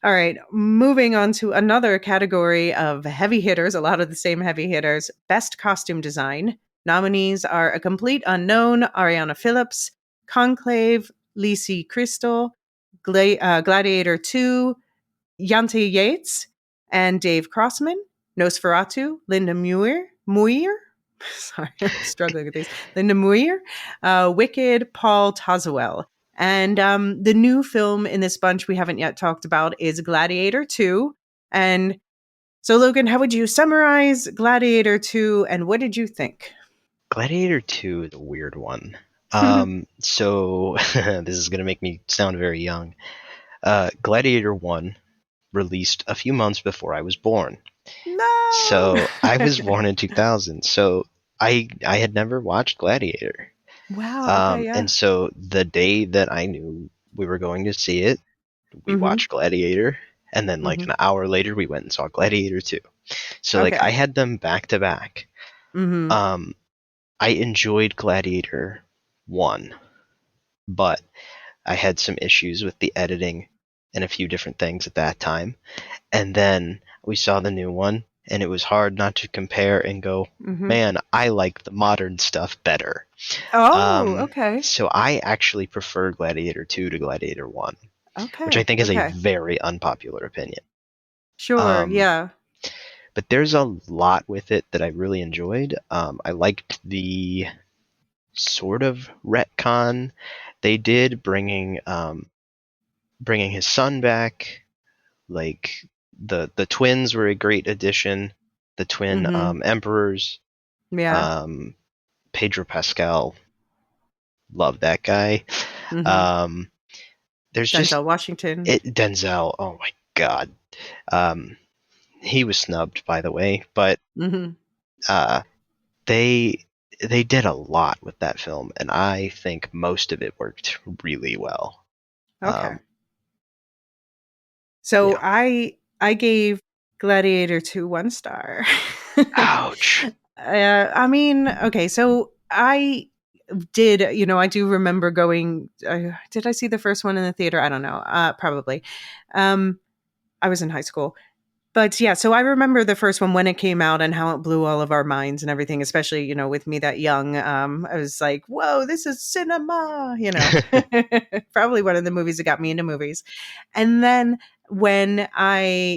All right, moving on to another category of heavy hitters, a lot of the same heavy hitters. Best costume design. Nominees are A Complete Unknown, Ariana Phillips, Conclave, Lisi Crystal, Gladiator 2, Yante Yates, and Dave Crossman. Nosferatu, Linda Muir. Sorry, I'm struggling with these. Linda Muir, Wicked, Paul Tazewell. And the new film in this bunch we haven't yet talked about is Gladiator 2. And so, Logan, how would you summarize Gladiator 2 and what did you think? Gladiator 2 is a weird one. So this is going to make me sound very young. Gladiator 1 released a few months before I was born. No! So I was born in 2000. So I had never watched Gladiator. Wow, okay, yeah. And so the day that I knew we were going to see it, we Mm-hmm. watched Gladiator. And then like Mm-hmm. an hour later, we went and saw Gladiator 2. So like I Okay. had them back to back. Mm-hmm. Um, I enjoyed Gladiator 1, but I had some issues with the editing and a few different things at that time. And then we saw the new one, and it was hard not to compare and go, Mm-hmm. man, I like the modern stuff better. Oh, okay. So I actually prefer Gladiator 2 to Gladiator 1, which I Okay. think is a Okay. very unpopular opinion. Sure. Um, Yeah. but there's a lot with it that I really enjoyed. I liked the sort of retcon they did, bringing bringing his son back, like the twins were a great addition. The twin Mm-hmm. emperors, Yeah. um, Pedro Pascal, love that guy. Mm-hmm. Um, there's just Denzel Washington. Denzel. Oh my god, um, he was snubbed, by the way, but Mm-hmm. uh, they they did a lot with that film, and I think most of it worked really well. Okay. Um, So yeah. I gave Gladiator 2 1 star. Ouch. I mean, okay, so I did, I do remember going. Did I see the first one in the theater? I don't know. Probably. Um, I was in high school. But yeah, so I remember the first one when it came out and how it blew all of our minds and everything, especially, with me that young. I was like, whoa, this is cinema. Probably one of the movies that got me into movies. And then when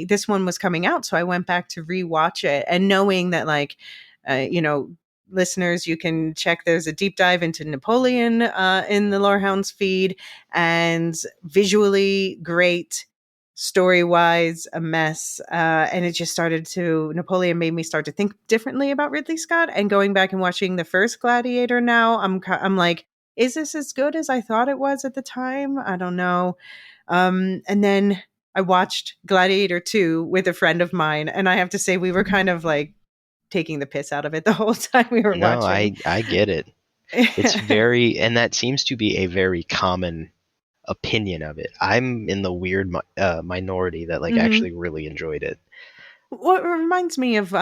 this one was coming out, so I went back to rewatch it and knowing that, like, listeners, you can check, there's a deep dive into Napoleon in the Lorehounds feed, and visually great, story wise a mess, and it just Napoleon made me start to think differently about Ridley Scott. And going back and watching the first Gladiator now, I'm like, is this as good as I thought it was at the time? I don't know. And then I watched Gladiator 2 with a friend of mine, and I have to say we were kind of like taking the piss out of it the whole time we were No, watching. I get it. It's very, and that seems to be a very common opinion of it. I'm in the weird minority that like Hmm. actually really enjoyed it. Well, it reminds me of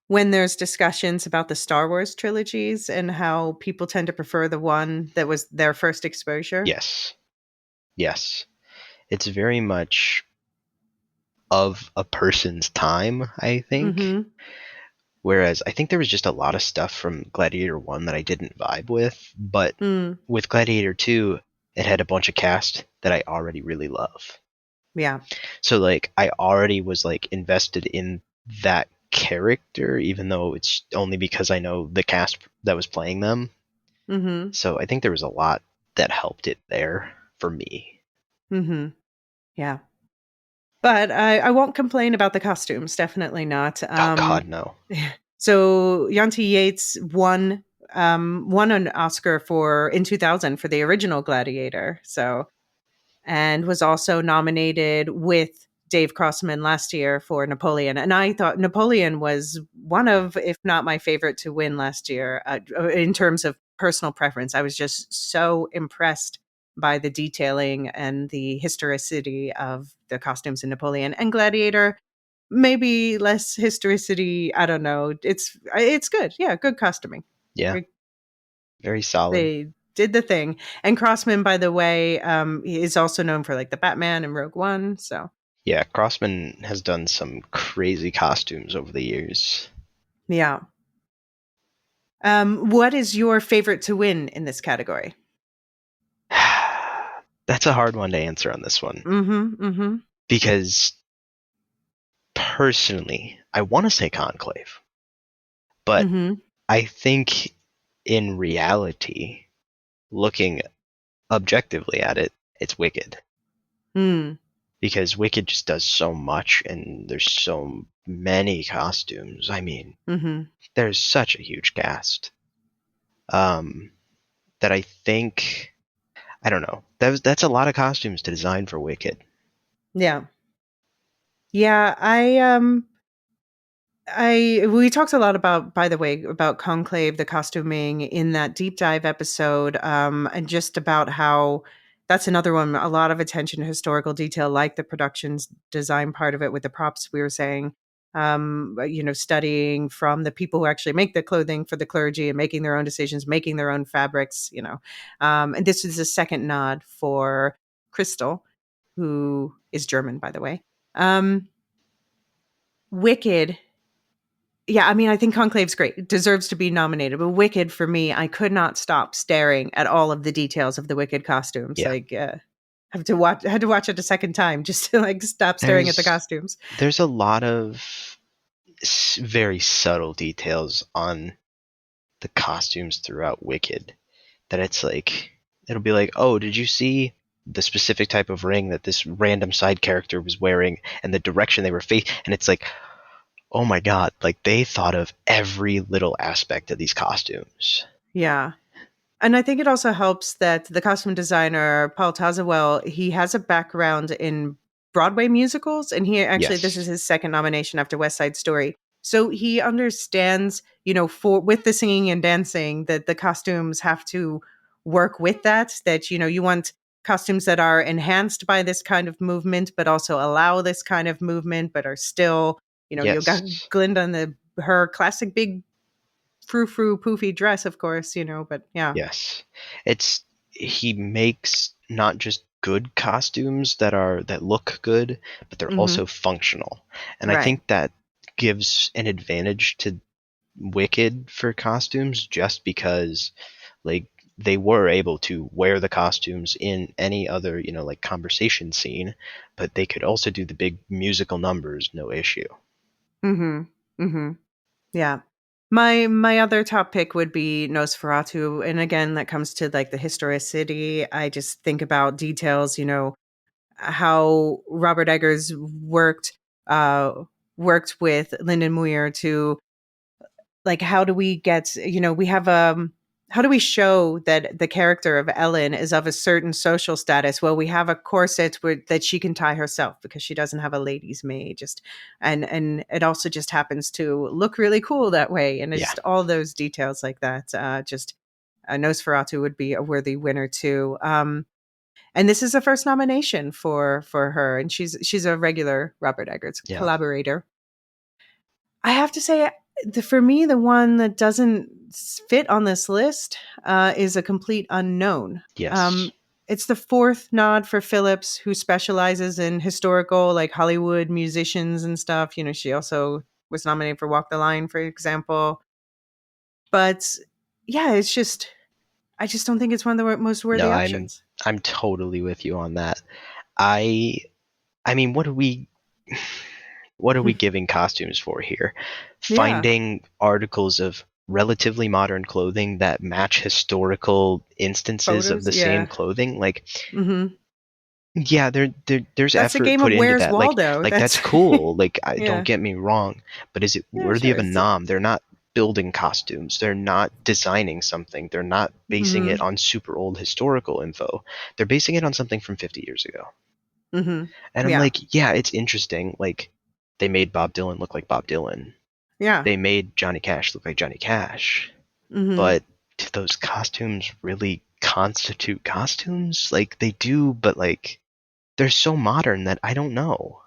when there's discussions about the Star Wars trilogies and how people tend to prefer the one that was their first exposure. Yes, yes, it's very much of a person's time, I think. Mm-hmm. Whereas I think there was just a lot of stuff from Gladiator 1 that I didn't vibe with, but Mm, with Gladiator 2, it had a bunch of cast that I already really love. yeah. So like I already was like invested in that character, even though it's only because I know the cast that was playing them. Mm-hmm. So I think there was a lot that helped it there for me. Mm-hmm. Yeah. But I won't complain about the costumes. Definitely not. Oh God, no. So Yanti Yates won an Oscar in 2000 for the original Gladiator. So, and was also nominated with Dave Crossman last year for Napoleon. And I thought Napoleon was one of, if not my favorite to win last year, in terms of personal preference. I was just so impressed by the detailing and the historicity of the costumes in Napoleon. And Gladiator, maybe less historicity. I don't know. It's good. Yeah, good costuming. Yeah, very solid. They did the thing. And Crossman, by the way, he is also known for like the Batman and Rogue One. So Yeah, Crossman has done some crazy costumes over the years. yeah. What is your favorite to win in this category? That's a hard one to answer on this one Mm-hmm. Mm-hmm. because personally, I want to say Conclave, but Mm-hmm. I think in reality, looking objectively at it, it's Wicked Mm. because Wicked just does so much and there's so many costumes. I mean, Mm-hmm. there's such a huge cast. Um, that I think I don't know. That's a lot of costumes to design for Wicked. Yeah. Yeah. We talked a lot about, by the way, about Conclave, the costuming in that deep dive episode, and just about how that's another one, a lot of attention to historical detail, like the production's design part of it with the props we were saying, studying from the people who actually make the clothing for the clergy and making their own decisions, making their own fabrics, and this is a second nod for Crystal, who is German, by the way. Wicked, yeah, I mean, I think Conclave's great. It deserves to be nominated. But Wicked, for me, I could not stop staring at all of the details of the Wicked costumes. Yeah. Like, had to watch it a second time just to like stop staring at the There's costumes. there's a lot of very subtle details on the costumes throughout Wicked that it's like it'll be like, "Oh, did you see the specific type of ring that this random side character was wearing and the direction they were facing. And it's like, oh my God, like they thought of every little aspect of these costumes. Yeah. And I think it also helps that the costume designer, Paul Tazewell, he has a background in Broadway musicals. And he actually, this is Yes. his second nomination after West Side Story. So he understands, for with the singing and dancing, that the costumes have to work with that, you want costumes that are enhanced by this kind of movement, but also allow this kind of movement, but are still, you got Yes. Glinda on her classic big frou-frou poofy dress, of course, but yeah. Yes. He makes not just good costumes that look good, but they're Mhm. also functional. And I Right. think that gives an advantage to Wicked for costumes just because like they were able to wear the costumes in any other, like conversation scene, but they could also do the big musical numbers, no issue. Mhm. Mhm. Yeah. My other top pick would be Nosferatu, and again, that comes to like the historicity. I just think about details, how Robert Eggers uh worked with Lyndon Muir to like how do we get we have how do we show that the character of Ellen is of a certain social status? Well, we have a corset that she can tie herself because she doesn't have a lady's maid. Just and it also just happens to look really cool that way, and it's Yeah. just all those details like that. Just Nosferatu would be a worthy winner too. And this is the first nomination for her, and she's a regular Robert Eggers Yeah. collaborator. I have to say, for me, the one that doesn't fit on this list is A Complete Unknown. Yes. It's the fourth nod for Phillips, who specializes in historical, like Hollywood musicians and stuff. She also was nominated for Walk the Line, for example. But yeah, I just don't think it's one of the most No, worthy I'm options. I'm totally with you on that. I I mean, what are we giving costumes for here? Yeah, Finding articles of relatively modern clothing that match historical instances of photos. the same Yeah. clothing. Like, Hmm. yeah, there's That's the effort game put of into Where's that. Like, Waldo. like that's That's cool. Like, don't yeah, get me wrong, but is it yeah, worthy sure. of a nom? They're not building costumes. They're not designing something. They're not basing it Hmm. on super old historical info. They're basing it on something from 50 years ago. Hmm. And I'm Yeah, like, yeah, it's interesting. Like, they made Bob Dylan look like Bob Dylan. yeah. They made Johnny Cash look like Johnny Cash. Hmm. But do those costumes really constitute costumes? Like, they do, but like, they're so modern that I don't know.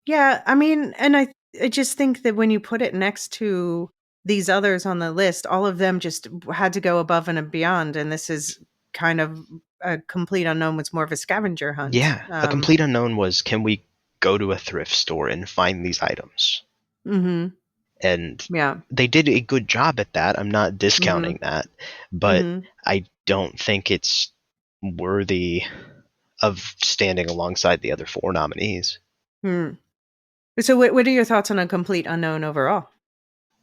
Yeah, I mean, and I just think that when you put it next to these others on the list, all of them just had to go above and beyond, and this is kind of a complete unknown. Was more of a scavenger hunt. Yeah, a complete unknown was, can we go to a thrift store and find these items? Mhm. And Yeah. they did a good job at that. I'm not Mhm. discounting that, but Mhm. I don't think it's worthy of standing alongside the other four nominees. Hmm. So, what are your thoughts on a complete unknown overall?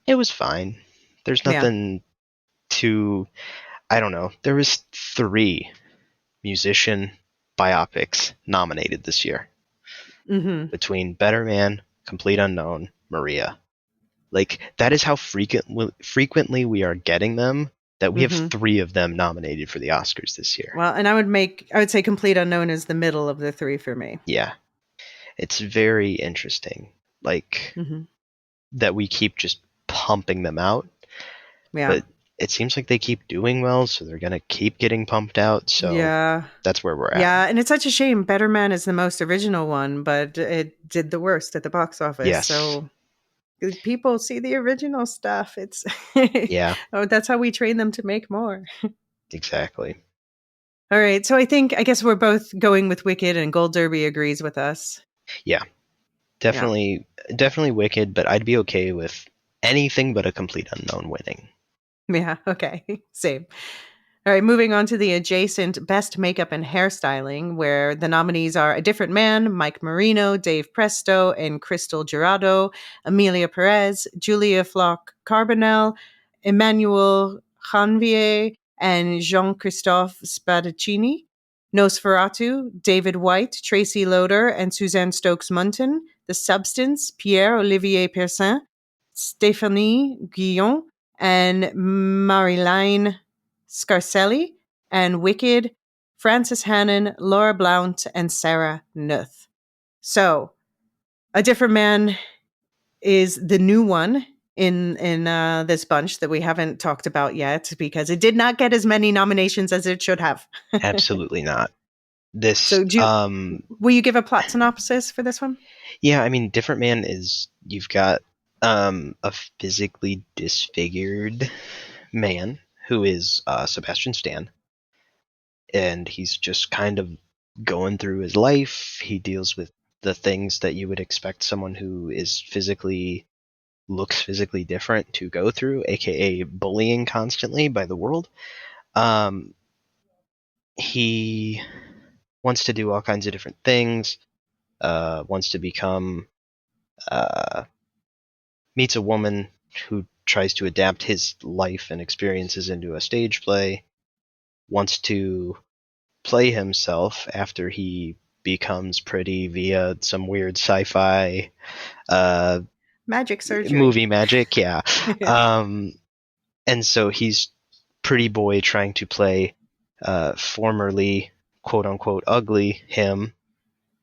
It was fine. There's Yeah. nothing too, I don't know. There was three musician biopics nominated this year Mhm. between Better Man, Complete Unknown, Maria. Like that is how frequently we are getting them, that we have Mhm. three of them nominated for the Oscars this year. Well, and I would say complete unknown is the middle of the three for me. Yeah, it's very interesting. Like Mhm. that we keep just pumping them out, Yeah. but it seems like they keep doing well, so they're gonna keep getting pumped out. So Yeah. that's where we're at. Yeah, and it's such a shame. Better Man is the most original one, but it did the worst at the box office. Yes. So people see the original stuff. It's Yeah. oh, that's how we train them to make more. Exactly. All right, so I guess we're both going with Wicked, and Gold Derby agrees with us. Yeah. Yeah, Definitely Wicked, but I'd be okay with anything but a complete unknown winning. yeah, okay, same. All right, moving on to the adjacent Best Makeup and Hairstyling, where the nominees are A Different Man, Mike Marino, Dave Presto, and Crystal Gerardo, Amelia Perez, Julia Flock Carbonell, Emmanuel Janvier, and Jean Christophe Spadaccini. Nosferatu, David White, Tracy Loader, and Suzanne Stokes-Munton. The Substance, Pierre-Olivier Persin, Stéphanie Guillon, and Mariline Scarcelli. And Wicked, Frances Hannon, Laura Blount, and Sarah Nuth. So, A Different Man is the new one in this bunch that we haven't talked about yet because it did not get as many nominations as it should have. Absolutely not. This So, will you give a plot synopsis for this one? Yeah, I mean, Different Man is, you've got a physically disfigured man who is Sebastian Stan, and he's just kind of going through his life. He deals with the things that you would expect someone who looks physically different to go through, aka bullying constantly by the world. He wants to do all kinds of different things, wants to become meets a woman who tries to adapt his life and experiences into a stage play, wants to play himself after he becomes pretty via some weird sci-fi Magic surgery. movie magic, yeah. And so he's pretty boy trying to play formerly quote unquote ugly him,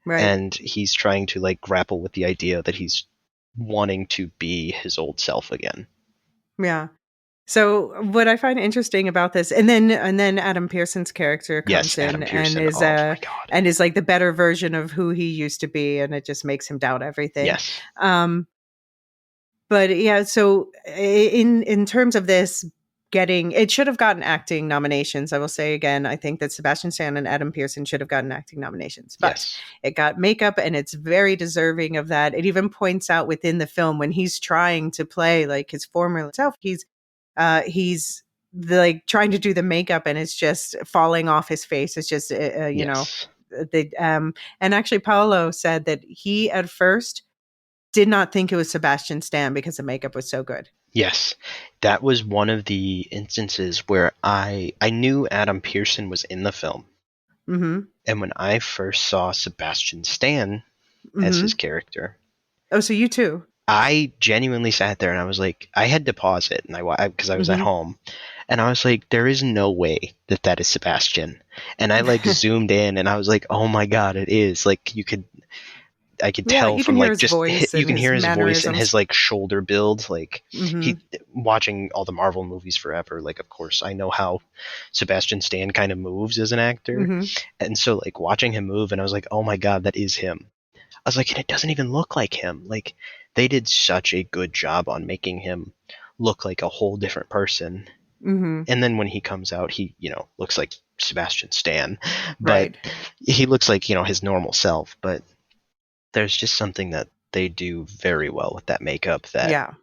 Right. and he's trying to like grapple with the idea that he's wanting to be his old self again. Yeah. So what I find interesting about this, and then Adam Pearson's character comes Yes, Adam in Pearson. and is Oh my God. and is like the better version of who he used to be, and it just makes him doubt everything. Yes. But yeah, so in terms of this getting, it should have gotten acting nominations. I will say again, I think that Sebastian Stan and Adam Pearson should have gotten acting nominations, but Yes. it got makeup, and it's very deserving of that. It even points out within the film when he's trying to play like his former self, he's like trying to do the makeup, and it's just falling off his face. It's just you know, they and actually Paolo said that he at first did not think it was Sebastian Stan because the makeup was so good. Yes, that was one of the instances where I knew Adam Pearson was in the film, and when I first saw Sebastian Stan as his character, oh, so you too? I genuinely sat there and I was like, I had to pause it, and because I was at home, and I was like, there is no way that is Sebastian, and I like zoomed in, and I was like, oh my God, it is. Like I could tell from like just you can hear his voice and his like shoulder build. Like he watching all the Marvel movies forever. Like of course I know how Sebastian Stan kind of moves as an actor, and so like watching him move, and I was like, oh my God, that is him. I was like, and it doesn't even look like him. Like they did such a good job on making him look like a whole different person. And then when he comes out, he looks like Sebastian Stan, but he looks like his normal self, but there's just something that they do very well with that makeup that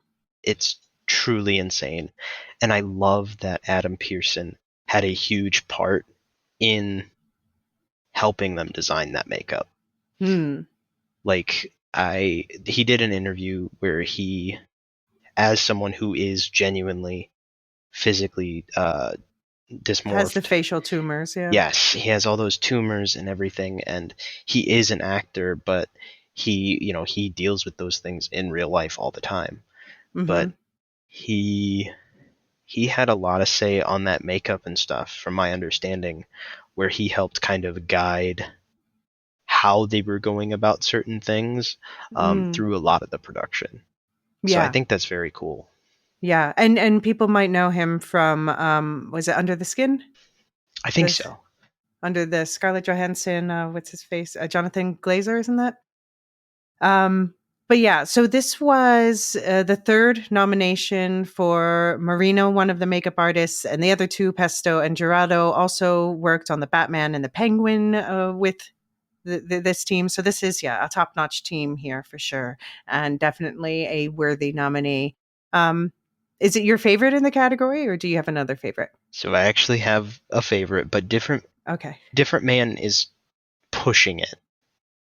it's truly insane. And I love that Adam Pearson had a huge part in helping them design that makeup. Like he did an interview where he, as someone who is genuinely physically dysmorphed, has the facial tumors. Yes, he has all those tumors and everything, and he is an actor, but he deals with those things in real life all the time. But he had a lot of say on that makeup and stuff, from my understanding, where he helped kind of guide how they were going about certain things through a lot of the production. So I think that's very cool. Yeah, and people might know him from was it Under the Skin? I think so. Under the Scarlett Johansson, what's his face? Jonathan Glazer, isn't that? But yeah, so this was the third nomination for Marino, one of the makeup artists, and the other two, Pesto and Gerardo, also worked on the Batman and the Penguin with this team. So this is a top-notch team here for sure, and definitely a worthy nominee. Is it your favorite in the category, or do you have another favorite? So I actually have a favorite, but Different Man is pushing it.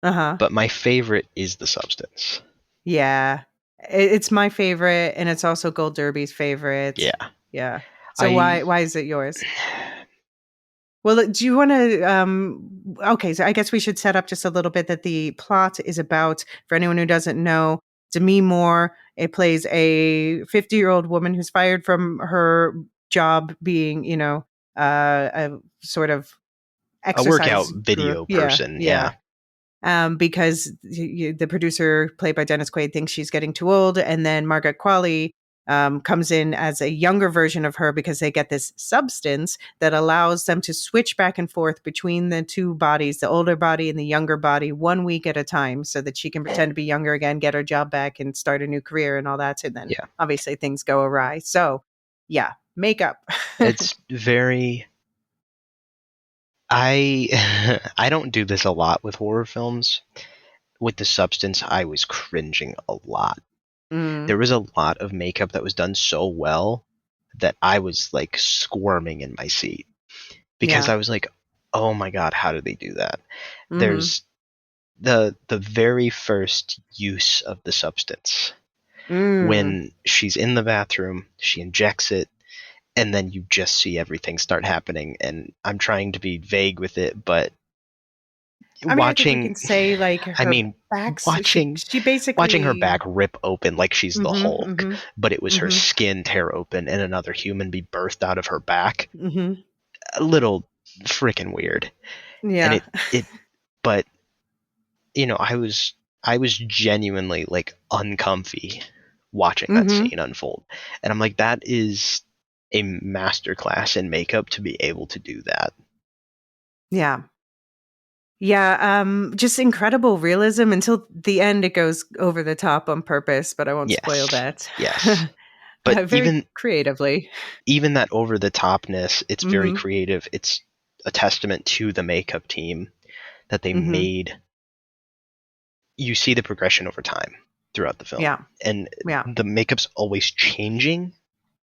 But my favorite is The Substance. Yeah. It's my favorite, and it's also Gold Derby's favorite. Yeah. Yeah. So why is it yours? Well, do you want to? Okay, so I guess we should set up just a little bit that the plot is about, for anyone who doesn't know, Demi Moore. It plays a 50-year-old woman who's fired from her job being, a sort of A exercise workout guru. video Yeah, person, yeah. yeah. Because the producer, played by Dennis Quaid, thinks she's getting too old, and then Margaret Qualley comes in as a younger version of her because they get this substance that allows them to switch back and forth between the two bodies, the older body and the younger body, 1 week at a time, so that she can pretend to be younger again, get her job back, and start a new career and all that. And then Yeah. obviously things go awry. So, yeah, makeup. It's very I I don't do this a lot with horror films. With the substance, I was cringing a lot. Mm, There was a lot of makeup that was done so well that I was like squirming in my seat because yeah. I was like, "Oh my god, how did they do that?" Mm-hmm. There's the very first use of the substance Mm. when she's in the bathroom, she injects it, and then you just see everything start happening. And I'm trying to be vague with it, but I mean, I think we can watching say like I her mean backs. She watching she watching her basically. back rip open like she's the Mhm, Hulk, mhm, but it was her mhm, skin tear open and another human be birthed out of her back. mhm. A little freaking weird. And Yeah. it but I was genuinely like uncomfy watching that Mhm. scene unfold. And I'm like, that is a masterclass in makeup to be able to do that. Yeah. Yeah. Just incredible realism until the end. It goes over the top on purpose, but I won't spoil Yes. that. Yes. But Very creatively. even that over the topness, it's very Mhm. creative. It's a testament to the makeup team that they Mhm. made. You see the progression over time throughout the film, Yeah. and Yeah. the makeup's always changing.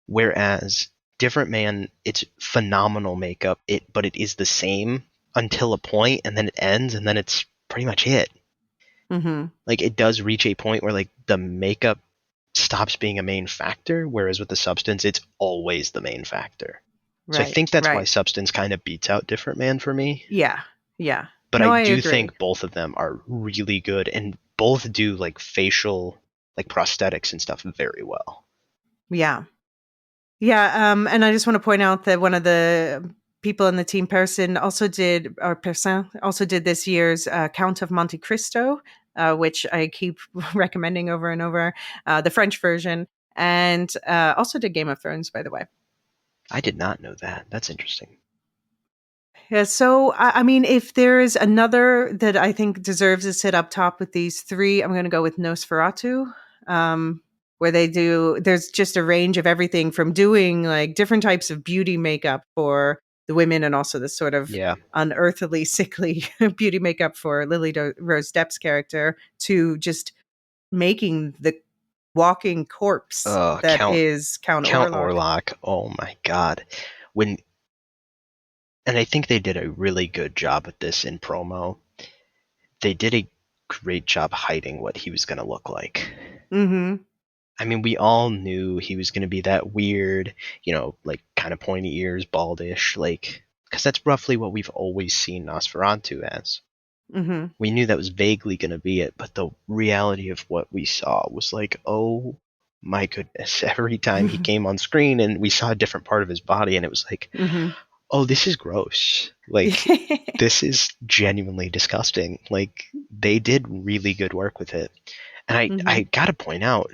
Whereas Different Man, it's phenomenal makeup. But it is the same until a point, and then it ends, and then it's pretty much it. Mhm. Like it does reach a point where like the makeup stops being a main factor, whereas with the substance, it's always the main factor. So I Right. think that's why Right. Substance kind of beats out Different Man for me. Yeah. Yeah. But I No, I do agree. think both of them are really good, and both do like facial, like prosthetics and stuff very well. Yeah. Yeah, and I just want to point out that one of the people in the team, Person also did this year's Count of Monte Cristo, which I keep recommending over and over, the French version, and also did Game of Thrones, by the way. I did not know that. That's interesting. Yeah, so I mean, if there is another that I think deserves to sit up top with these three, I'm going to go with Nosferatu, where there's just a range of everything from doing like different types of beauty makeup for the women and also this sort of Yeah. unearthly, sickly beauty makeup for Rose Depp's character to just making the walking corpse that Count is Count Count Orlok. Orlok. Oh my god. When and I think they did a really good job with this in promo. They did a great job hiding what he was going to look like. Mm-hmm. I mean, we all knew he was going to be that weird, like kind of pointy ears, baldish, like, because that's roughly what we've always seen Nosferatu as. Mm-hmm. We knew that was vaguely going to be it, but the reality of what we saw was like, oh my goodness. Every time he came on screen and we saw a different part of his body, and it was like, Mm-hmm. oh, this is gross. Like, this is genuinely disgusting. Like, they did really good work with it. And I Mm-hmm. gotta point out,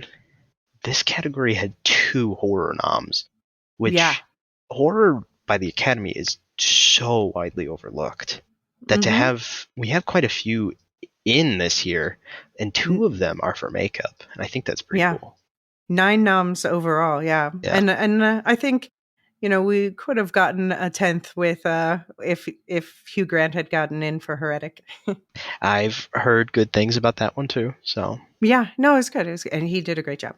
this category had 2 horror noms, Yeah. which horror by the Academy is so widely overlooked that Mm-hmm. we have quite a few in this year, and 2 of them are for makeup, and I think that's pretty Yeah. cool. 9 noms overall, yeah. Yeah, And I think, we could have gotten a 10th with if Hugh Grant had gotten in for Heretic. I've heard good things about that one too. So Yeah, no, it's good. It was, and he did a great job.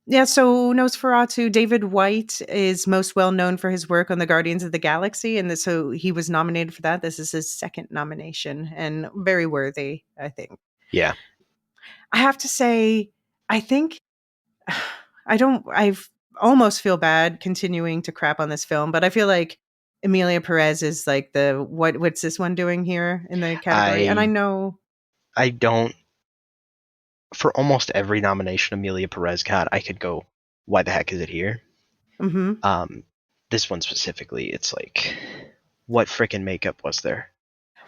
Yeah, so Nosferatu, David White is most well known for his work on the Guardians of the Galaxy, and so he was nominated for that. This is his second nomination, and very worthy, I think. yeah, I have to say, I think I've almost feel bad continuing to crap on this film, but I feel like Emilia Perez is like the what's this one doing here in the category? And I I know. I don't for almost every nomination Amelia Perez got, I could go, why the heck is it here? Hmm. This one specifically, it's like, what frickin' makeup was there?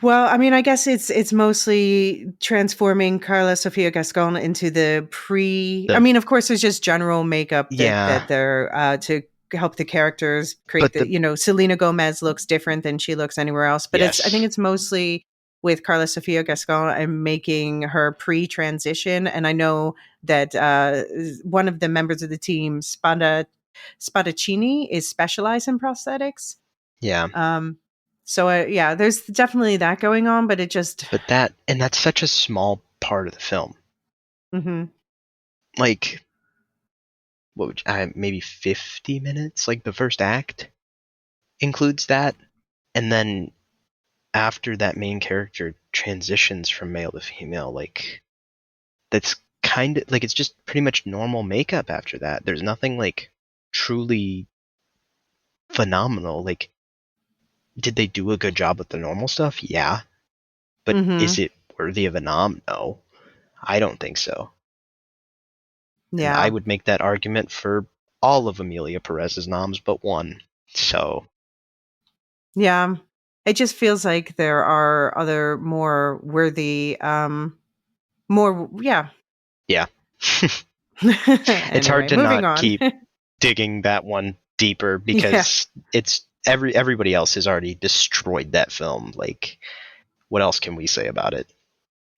Well, I mean, I guess it's mostly transforming Carla Sofia Gascon into the pre. I The mean, of course, there's just general makeup Yeah, that they're to help the characters create but the. Selena Gomez looks different than she looks anywhere else, but I think yes, it's mostly with Carla Sofia Gascon and making her pre-transition. And I know that one of the members of the team, Spadaccini, is specialized in prosthetics. yeah, So yeah, there's definitely that going on, but it just. but that's such a small part of the film. Mhm. Like, what would maybe 50 minutes? Like the first act includes that, and then after that main character transitions from male to female, like that's kind of like it's just pretty much normal makeup after that. There's nothing like truly phenomenal. Like, did they do a good job with the normal stuff? Yeah. But is Mhm. it worthy of a nom? No. I don't think so. And I Yeah. would make that argument for all of Amelia Perez's noms but one. So, Yeah. It just feels like there are other more worthy more yeah. yeah. It's hard Anyway, to moving not on. keep digging that one deeper Yeah. because it's everybody else has already destroyed that film. Like, what else can we say about it?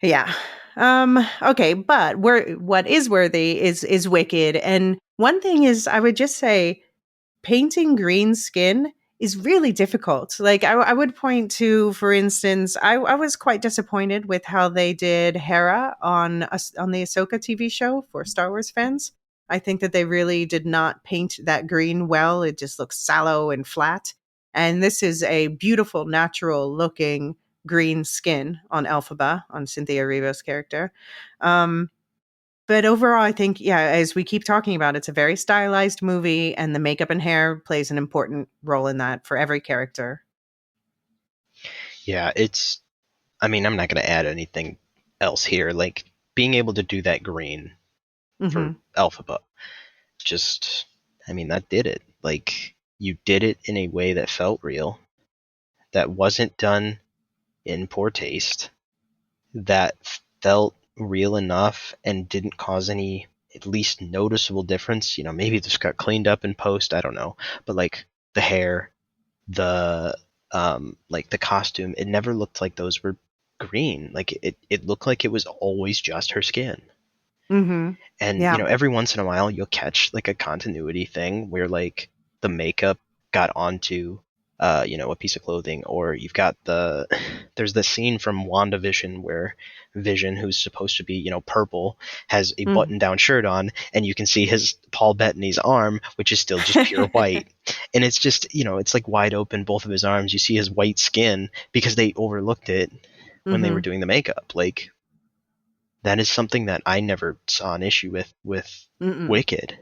Yeah. Okay, but what is worthy is Wicked. And one thing is I would just say painting green skin is really difficult. Like I would point to, for instance, I was quite disappointed with how they did Hera on the Ahsoka TV show for Star Wars fans. I think that they really did not paint that green well. It just looks sallow and flat. And this is a beautiful, natural looking green skin on Elphaba, on Cynthia Erivo's character. Um, but overall, I think, yeah, as we keep talking about, it's a very stylized movie, and the makeup and hair plays an important role in that for every character. Yeah, I mean, I'm not going to add anything else here. Like, being able to do that green for Hmm. Alphaba, just, I mean, that did it. Like, you did it in a way that felt real, that wasn't done in poor taste, that felt real enough and didn't cause any at least noticeable difference. Maybe this got cleaned up in post, I don't know. But like the hair, the like the costume, it never looked like those were green. Like it looked like it was always just her skin. Hmm. And Yeah. every once in a while you'll catch like a continuity thing where like the makeup got onto a piece of clothing, or you've got there's the scene from WandaVision where Vision, who's supposed to be purple, has a Mm. button down shirt on, and you can see his Paul Bettany's arm, which is still just pure white. And it's just it's like wide open, both of his arms. You see his white skin because they overlooked it when they were Hmm. doing the makeup. Like, that is something that I never saw an issue with Mm-mm. Wicked.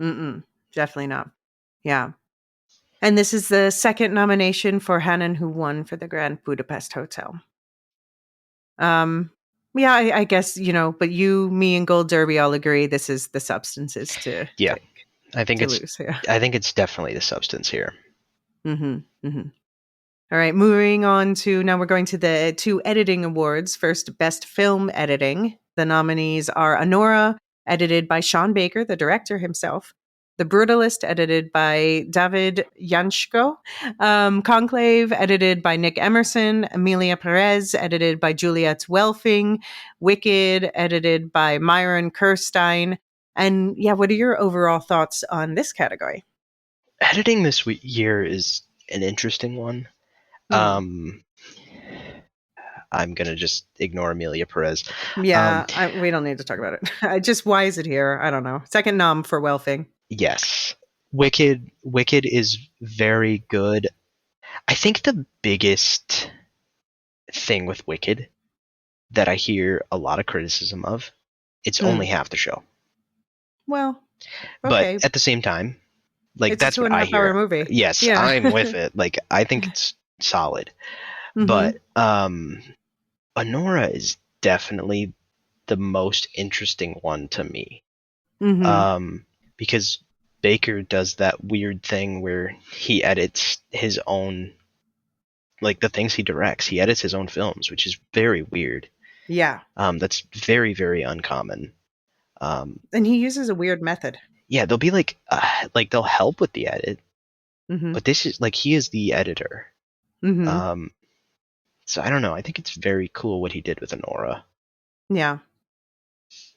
Mm-mm. Definitely not. Yeah. And this is the second nomination for Hannon, who won for the Grand Budapest Hotel. Um, yeah, I guess, but you, me, and Gold Derby all agree this is the substances Yeah, I think to it's lose. Yeah. I think it's definitely the substance here. Mm-hmm. Mm-hmm. All right, moving on to now we're going to the two editing awards. First, Best Film Editing. The nominees are Anora, edited by Sean Baker, the director himself. The Brutalist, edited by David Yanchko. Conclave, edited by Nick Emerson. Amelia Perez, edited by Juliette Welfing. Wicked, edited by Myron Kerstein. And yeah, what are your overall thoughts on this category? Editing this year is an interesting one. Hmm. Um, I'm gonna just ignore Amelia Perez. Um, Yeah, we don't need to talk about it. Just why is it here? I don't know. Second nom for Welfing. yes, Wicked is very good. I think the biggest thing with Wicked that I hear a lot of criticism of, it's Hmm. only half the show. Well, But okay. at the same time, Like It's a that's what I 2.5 hour hear. movie. Yes, Yeah. I'm with it. Like I think it's solid. Mm-hmm. But Honora is definitely the most interesting one to me. Mm-hmm. Because Baker does that weird thing where he edits his own, like the things he directs, he edits his own films, which is very weird. Yeah. That's very, very uncommon. Um, And he uses a weird method. yeah, they'll be like they'll help with the edit, Mm-hmm. but this is like he is the editor. Mm-hmm. Um, so I don't know. I think it's very cool what he did with Honora. Yeah.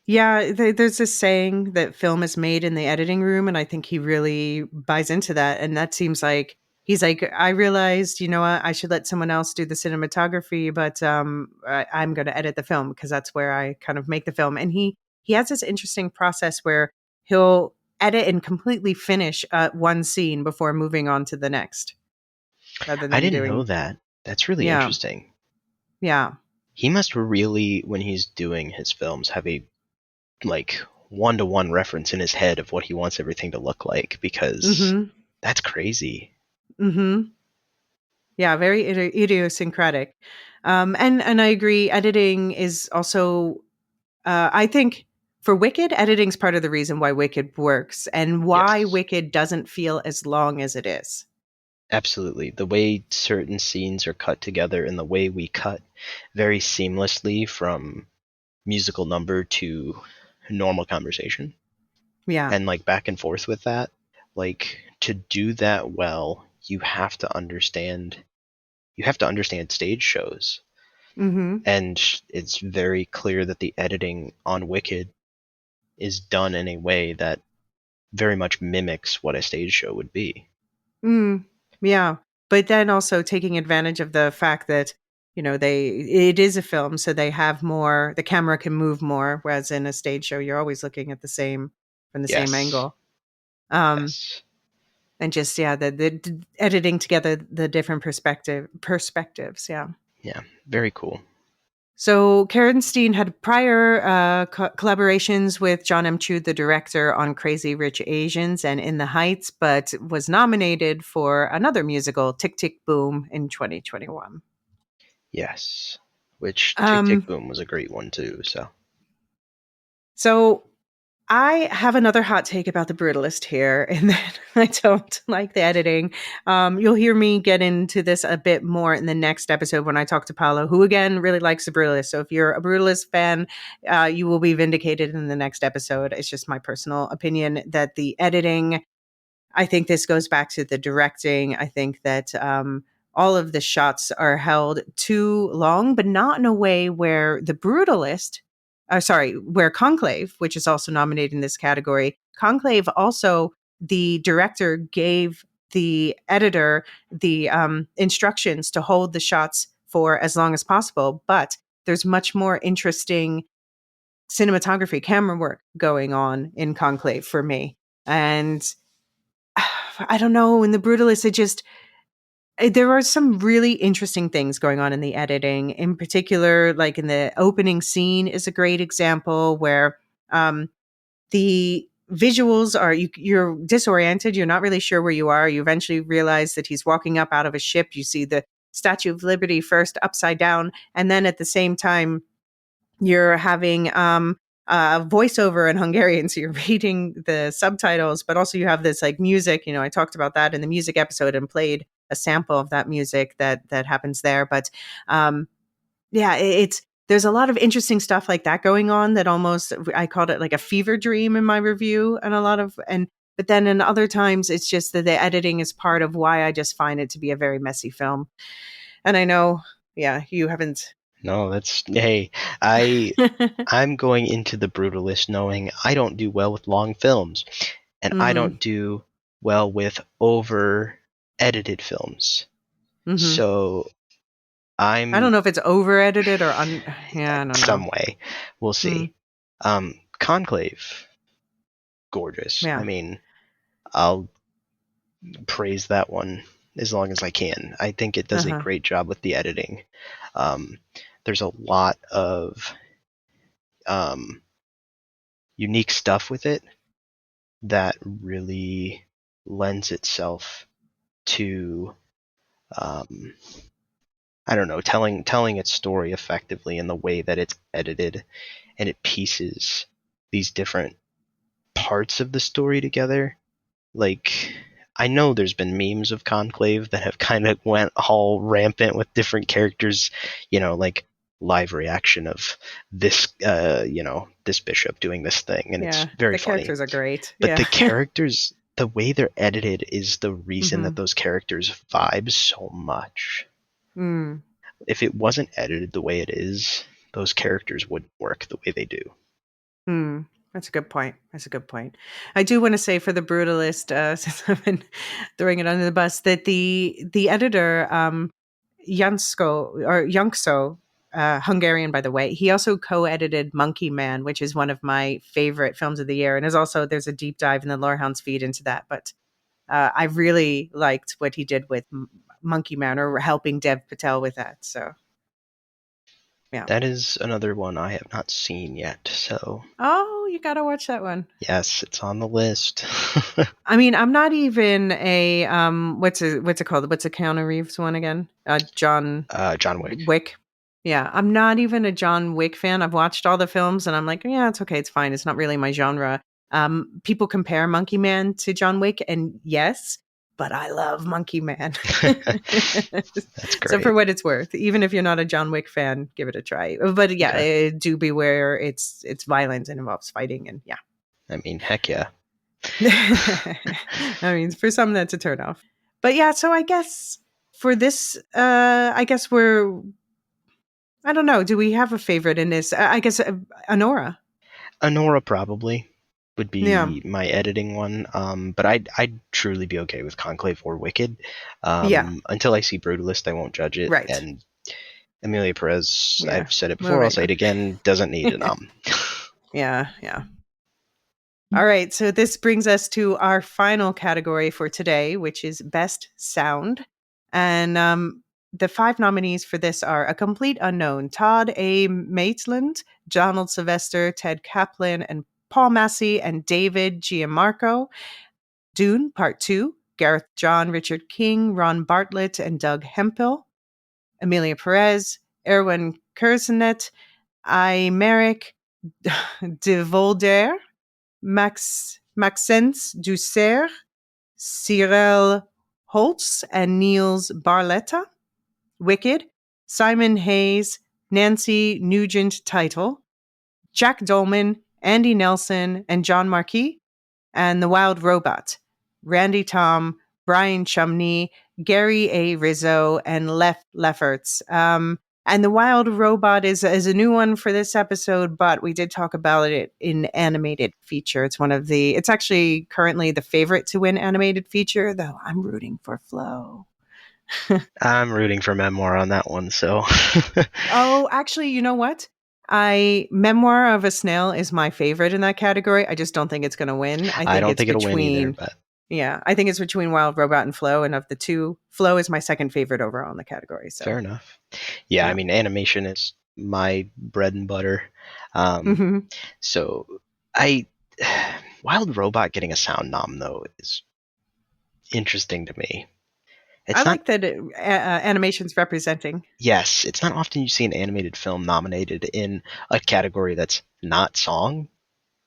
Yeah, there's this saying that film is made in the editing room, and I think he really buys into that. And that seems like he's like, I realized, you know what, I should let someone else do the cinematography, but I'm going to edit the film because that's where I kind of make the film. And he has this interesting process where he'll edit and completely finish one scene before moving on to the next, rather I than didn't know doing. that. That's really Yeah, interesting. yeah. He must really, when he's doing his films, have a like one-to-one reference in his head of what he wants everything to look like because Mm-hmm. that's crazy. Mm-hmm. Yeah, very idiosyncratic. And I agree. Editing is also, I think, for Wicked, editing's part of the reason why Wicked works and why Yes, Wicked doesn't feel as long as it is. absolutely. The way certain scenes are cut together and the way we cut very seamlessly from musical number to normal conversation Yeah. and like back and forth with that, like to do that well, you have to understand stage shows. Mm-hmm. And it's very clear that the editing on Wicked is done in a way that very much mimics what a stage show would be. Mm, yeah. But then also taking advantage of the fact that, it is a film, so they have more, the camera can move more, whereas in a stage show, you're always looking at from the same Yes. angle. Um, Yes. and just, yeah, the editing together the different perspectives. Yeah. Yeah. Very cool. So Kerenstein had prior collaborations with John M. Chu, the director, on Crazy Rich Asians and In the Heights, but was nominated for another musical, Tick Tick Boom, in 2021. Yes. Which Tick Tick Um, Boom was a great one too. So so I have another hot take about The Brutalist here, and that I don't like the editing. You'll hear me get into this a bit more in the next episode when I talk to Paolo, who again really likes The Brutalist. So if you're a Brutalist fan, you will be vindicated in the next episode. It's just my personal opinion that the editing, I think this goes back to the directing. I think that all of the shots are held too long, but not in a way where The Brutalist, where Conclave, which is also nominated in this category, Conclave also, the director gave the editor the instructions to hold the shots for as long as possible, but there's much more interesting cinematography, camera work going on in Conclave for me. And I don't know. In The Brutalist, there are some really interesting things going on in the editing. In particular, like in the opening scene, is a great example where the visuals are you're disoriented. You're not really sure where you are. You eventually realize that he's walking up out of a ship. You see the Statue of Liberty first upside down, and then at the same time you're having voiceover in Hungarian, so you're reading the subtitles, but also you have this like music. I talked about that in the music episode and played a sample of that music that happens there. But yeah, it's there's a lot of interesting stuff like that going on that almost I called it like a fever dream in my review, and a lot of and. But then in other times, it's just that the editing is part of why I just find it to be a very messy film. And I know, yeah, you haven't. no, that's hey, I I'm going into The Brutalist knowing I don't do well with long films, and I Hmm. don't do well with over edited films. Hmm. So I don't I'm know if it's over edited or yeah, I don't know. some way. We'll Mm, see. Conclave, gorgeous. I yeah. mean, I'll praise that one as long as I can. I think it does a Uh-huh. great job with the editing. Um, there's a lot of um, unique stuff with it that really. lends itself to, I don't know, telling its story effectively in the way that it's edited, and it pieces these different parts of the story together. Like, I know there's been memes of Conclave that have kind of went all rampant with different characters, like live reaction of this, this bishop doing this thing, and it's Yeah, very the funny. characters are great. But Yeah. the characters, the way they're edited is the reason that Mhm. those characters vibe so much. Mm. If it wasn't edited the way it is, those characters wouldn't work the way they do. Hmm. That's a good point. That's a good point. I do want to say for the Brutalist, since I've been throwing it under the bus, that the editor, Jankso, Hungarian by the way, he also co-edited Monkey Man, which is one of my favorite films of the year, and there's a deep dive in the Lorehounds feed into that. But I really liked what he did with Monkey Man, or helping Dev Patel with that. So yeah. That is another one I have not seen yet, so Oh, you gotta watch that one. yes, it's on the list. I mean, I'm not even a what's it called? What's a Keanu Reeves one again? John John Wick. Wick. Yeah, I'm not even a John Wick fan. I've watched all the films and I'm like, yeah, it's okay, it's fine. It's not really my genre. People compare Monkey Man to John Wick, and yes, but I love Monkey Man. That's So great. for what it's worth, even if you're not a John Wick fan, give it a try. But yeah, Okay. do beware. It's violent and involves fighting, and yeah. I mean, heck yeah. I mean, for some, that's a turnoff. But yeah, so I guess for this, I guess I don't know. Do we have a favorite in this? I guess Honora. Honora probably would Yeah. be my editing one. But I'd truly be okay with Conclave or Wicked. Yeah. Until I see Brutalist, I won't judge it. Right. And Emilia Perez, Yeah. I've said it Well, before, I'll right say now. it again, doesn't need a nom. Yeah. Yeah. All right. So this brings us to our final category for today, which is Best Sound. And the 5 nominees for this are A Complete Unknown, Todd A. Maitland, Donald Sylvester, Ted Kaplan, and Paul Massey, and David Gianmarco. Dune, Part 2, Gareth John, Richard King, Ron Bartlett, and Doug Hemphill. Emilia Perez, Erwin Kersenet, I. Merrick, De Volder, Maxence Dussert, Cyril Holtz, and Niels Barletta. Wicked, Simon Hayes, Nancy Nugent Title, Jack Dolman, Andy Nelson, and John Marquis. And The Wild Robot, Randy Tom, Brian Chumney, Gary A. Rizzo, and Lefferts. And The Wild Robot is a new one for this episode, but we did talk about it in animated feature. It's actually currently the favorite to win animated feature, though I'm rooting for Flo. I'm rooting for Memoir on that one, so. Oh, actually, you know what? Memoir of a Snail is my favorite in that category. I just don't think it's going to win. I don't think it'll win either, but Yeah, I think it's between Wild Robot and Flow, and of the two, Flow is my second favorite overall in the category. So fair enough. Yeah, yeah. I mean, animation is my bread and butter. Mm-hmm. So I Wild Robot getting a sound nom though is interesting to me. I It's not like that animation's representing. Yes, it's not often you see an animated film nominated in a category that's not song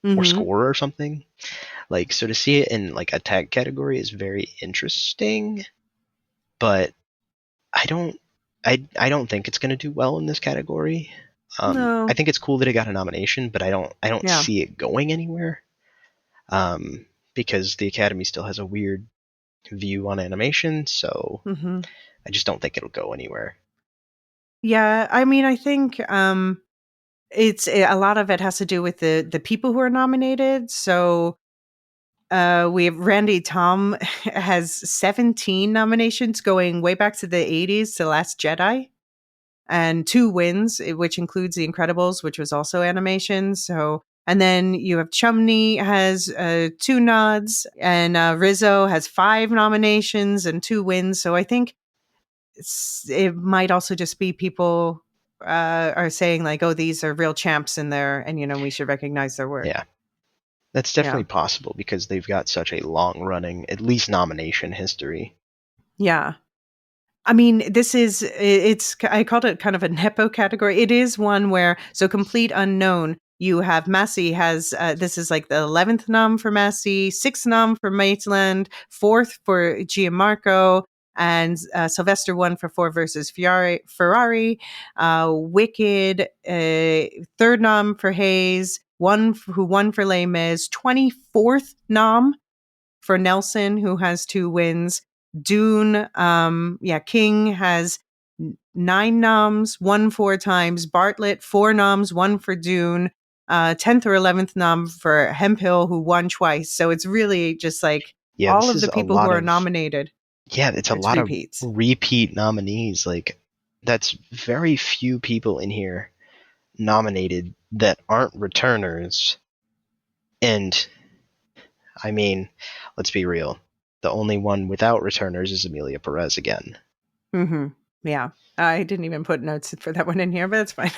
or Mm-hmm. score or something. Like, so to see it in like a tag category is very interesting, but I don't I don't think it's going to do well in this category. No. I think it's cool that it got a nomination, but I don't Yeah. see it going anywhere. Because the Academy still has a weird view on animation, so Mm-hmm. I just don't think it'll go anywhere. Yeah. I mean, I think it's a lot of it has to do with the people who are nominated. So we have Randy Tom has 17 nominations going way back to the 80s to Last Jedi, and 2 wins, which includes The Incredibles, which was also animation. So, and then you have Chumney has 2 nods, and Rizzo has 5 nominations and 2 wins. So I think it might also just be people are saying like, oh, these are real champs in there, and we should recognize their work. Yeah. That's Yeah. definitely possible because they've got such a long running, at least nomination history. Yeah. I mean, I called it kind of a Nepo category. It is one where, so complete unknown, you have Massey has, this is like the 11th nom for Massey, 6th nom for Maitland, 4th for Gianmarco, and Sylvester won for Ford versus Ferrari, Wicked, 3rd nom for Hayes, who won for Les Mis, 24th nom for Nelson, who has 2 wins. Dune, King has 9 noms, won 4 times. Bartlett, 4 noms, one for Dune. 10th or 11th nom for Hemphill, who won twice. So it's really just like Yeah, all this of is the a people who lot are of nominated. yeah, it's a It's lot of repeats. repeat nominees. Like that's very few people in here nominated that aren't returners. And I mean, let's be real. The only one without returners is Amelia Perez again. Mm-hmm. Yeah. I didn't even put notes for that one in here, but it's fine.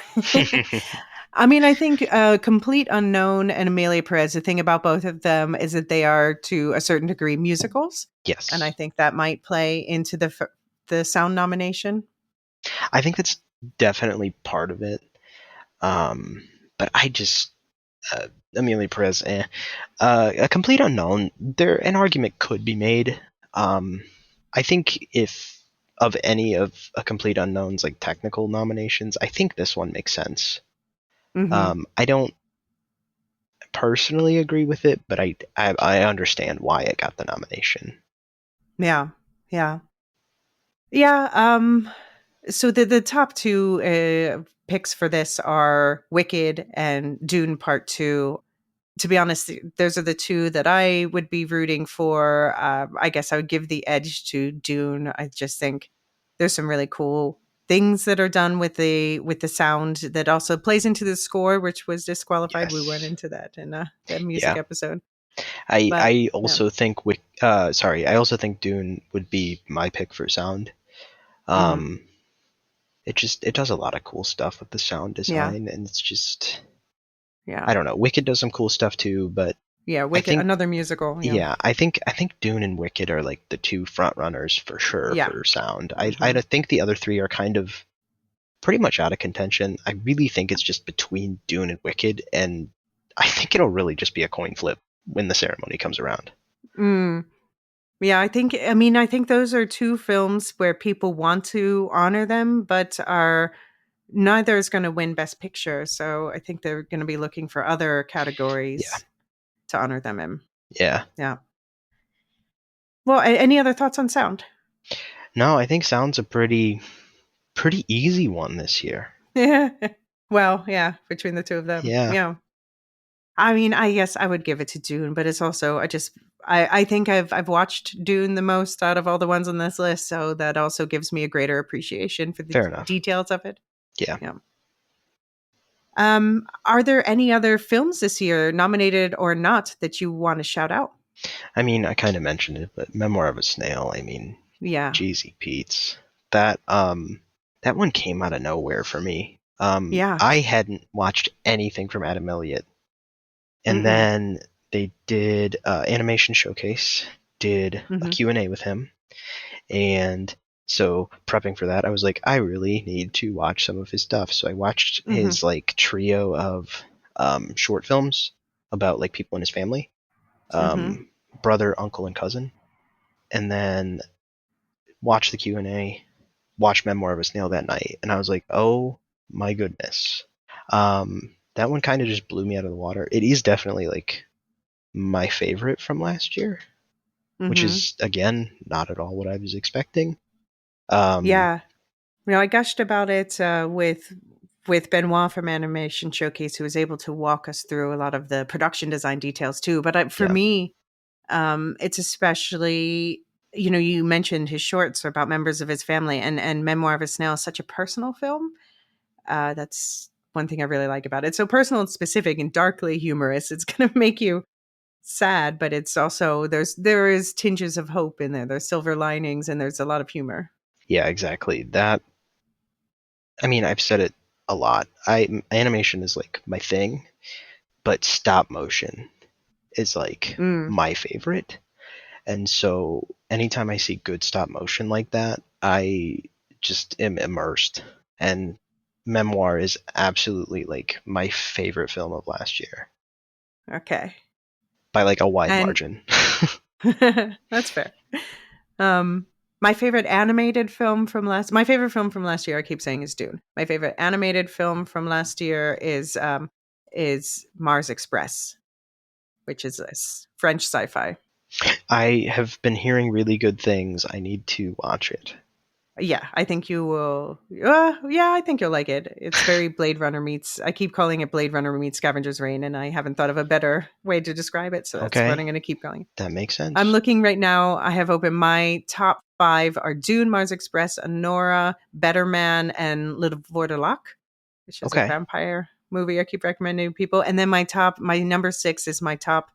I mean, I think Complete Unknown and Amelia Perez, the thing about both of them is that they are, to a certain degree, musicals. And I Yes. think that might play into the sound nomination. I think that's definitely part of it. But I just Amelia Perez, a complete unknown. There, an argument could be made. I think if of any of a complete unknown's like technical nominations, I think this one makes sense. Hmm. I don't personally agree with it, but I understand why it got the nomination. Yeah. Yeah. Yeah. So the top 2 picks for this are Wicked and Dune Part 2. To be honest, those are the 2 that I would be rooting for. I guess I would give the edge to Dune. I just think there's some really cool things that are done with the sound that also plays into the score, which was disqualified. We went Yes. into that in the music Yeah. episode. I But I yeah. also think I also think Dune would be my pick for sound. Hmm. Um, it does a lot of cool stuff with the sound Yeah. design, and it's just Yeah. I don't know. Wicked does some cool stuff too, but Yeah. I Wicked, think another musical. Yeah. yeah, I think Dune and Wicked are like the two front runners for sure Yeah. for sound. I Hmm. think the other three are kind of pretty much out of contention. I really think it's just between Dune and Wicked, and I think it'll really just be a coin flip when the ceremony comes around. Mm. Yeah, I think those are 2 films where people want to honor them, but are neither is going to win Best Picture. So I think they're going to be looking for other Yeah, categories to honor them in. yeah. Yeah. Well, any other thoughts on sound? No, I think sound's a pretty easy one this year. Yeah. Well, yeah, between the 2 of them. Yeah, Yeah. I mean, I guess I would give it to Dune, but it's also I think I've watched Dune the most out of all the ones on this list, so that also gives me a greater appreciation for the fair enough. details of it. Yeah. Yeah. Are there any other films this year, nominated or not, that you want to shout out? I mean, I kind of mentioned it, but Memoir of a Snail, I mean, Yeah. Jeezy Pete's. That one came out of nowhere for me. Yeah. I hadn't watched anything from Adam Elliott, and Mm-mm. then they did animation showcase, did a Mm-hmm. Q&A with him, and so prepping for that, I was like, I really need to watch some of his stuff. So I watched Mm-hmm. his like trio of short films about like people in his family, Mm-hmm. brother, uncle, and cousin, and then watched the Q&A, watched Memoir of a Snail that night, and I was like, oh my goodness. That one kind of just blew me out of the water. It is definitely like my favorite from last year, which Mm-hmm. is again not at all what I was expecting. Um, Yeah. I gushed about it with Benoit from Animation Showcase, who was able to walk us through a lot of the production design details too. But for yeah, me, it's especially, you mentioned his shorts are about members of his family, and Memoir of a Snail is such a personal film. That's one thing I really like about it. It's so personal and specific and darkly humorous. It's going to make you sad, but it's also there is tinges of hope in there. There's silver linings and there's a lot of humor. yeah, exactly. That I mean, I've said it a lot. Animation is like my thing, but stop motion. is like Mm. my favorite. And so anytime I see good stop motion like that, I just am immersed. And Memoir is absolutely like my favorite film of last year Okay. by like a wide And margin. that's fair. Um, my favorite animated film from my favorite film from last year, I keep saying, is Dune. My favorite animated film from last year is Mars Express, which is this French sci-fi. I have been hearing really good things. I need to watch it. Yeah, I think you will. Yeah, I think you'll like it. It's very Blade Runner meets. I keep calling it Blade Runner meets Scavenger's Reign, and I haven't thought of a better way to describe it. So that's what I'm Okay, going to keep calling it. that makes I'm sense. looking right now. I have open my top 5 are Dune, Mars Express, Honora, Better Man, and Little Vordelok, which is a Okay. vampire movie I keep recommending to people. And then my number 6 is my top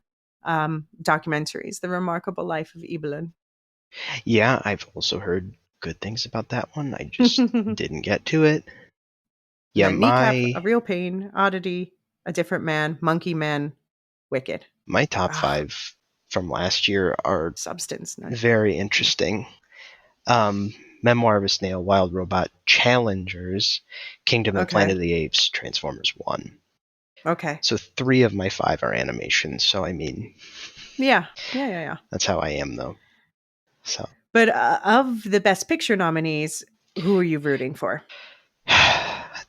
documentaries, The Remarkable Life of Evelyn. Yeah, I've also heard good things about that one. I just And didn't get to it. Yeah, then Kneecap, A my Real Pain, Oddity, A Different Man, Monkey Man, Wicked. my top Ah, 5 from last year are Substance. very interesting. Memoir of a Snail, Wild Robot, Challengers, Kingdom of Planet Okay. of the Apes, Transformers 1. Okay. So 3 of my 5 are animations. So I mean, Yeah. Yeah. Yeah. Yeah. that's how I am though. So But of the Best Picture nominees, who are you rooting for?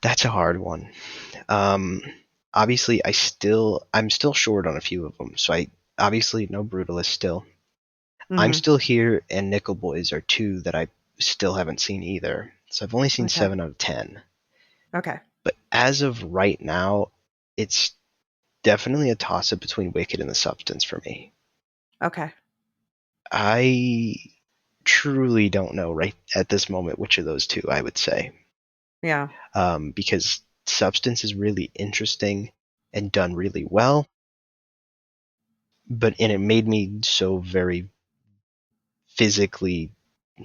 that's a hard one. Um, obviously, I'm still short on a few of them. So I obviously no Brutalist still. I'm Hmm. still here, and Nickel Boys are 2 that I still haven't seen either. So I've only seen Okay. 7 out of 10. Okay. But as of right now, it's definitely a toss up between Wicked and The Substance for me. Okay. I truly don't know right at this moment which of those two I would say. Yeah. Because Substance is really interesting and done really well, and it made me so very physically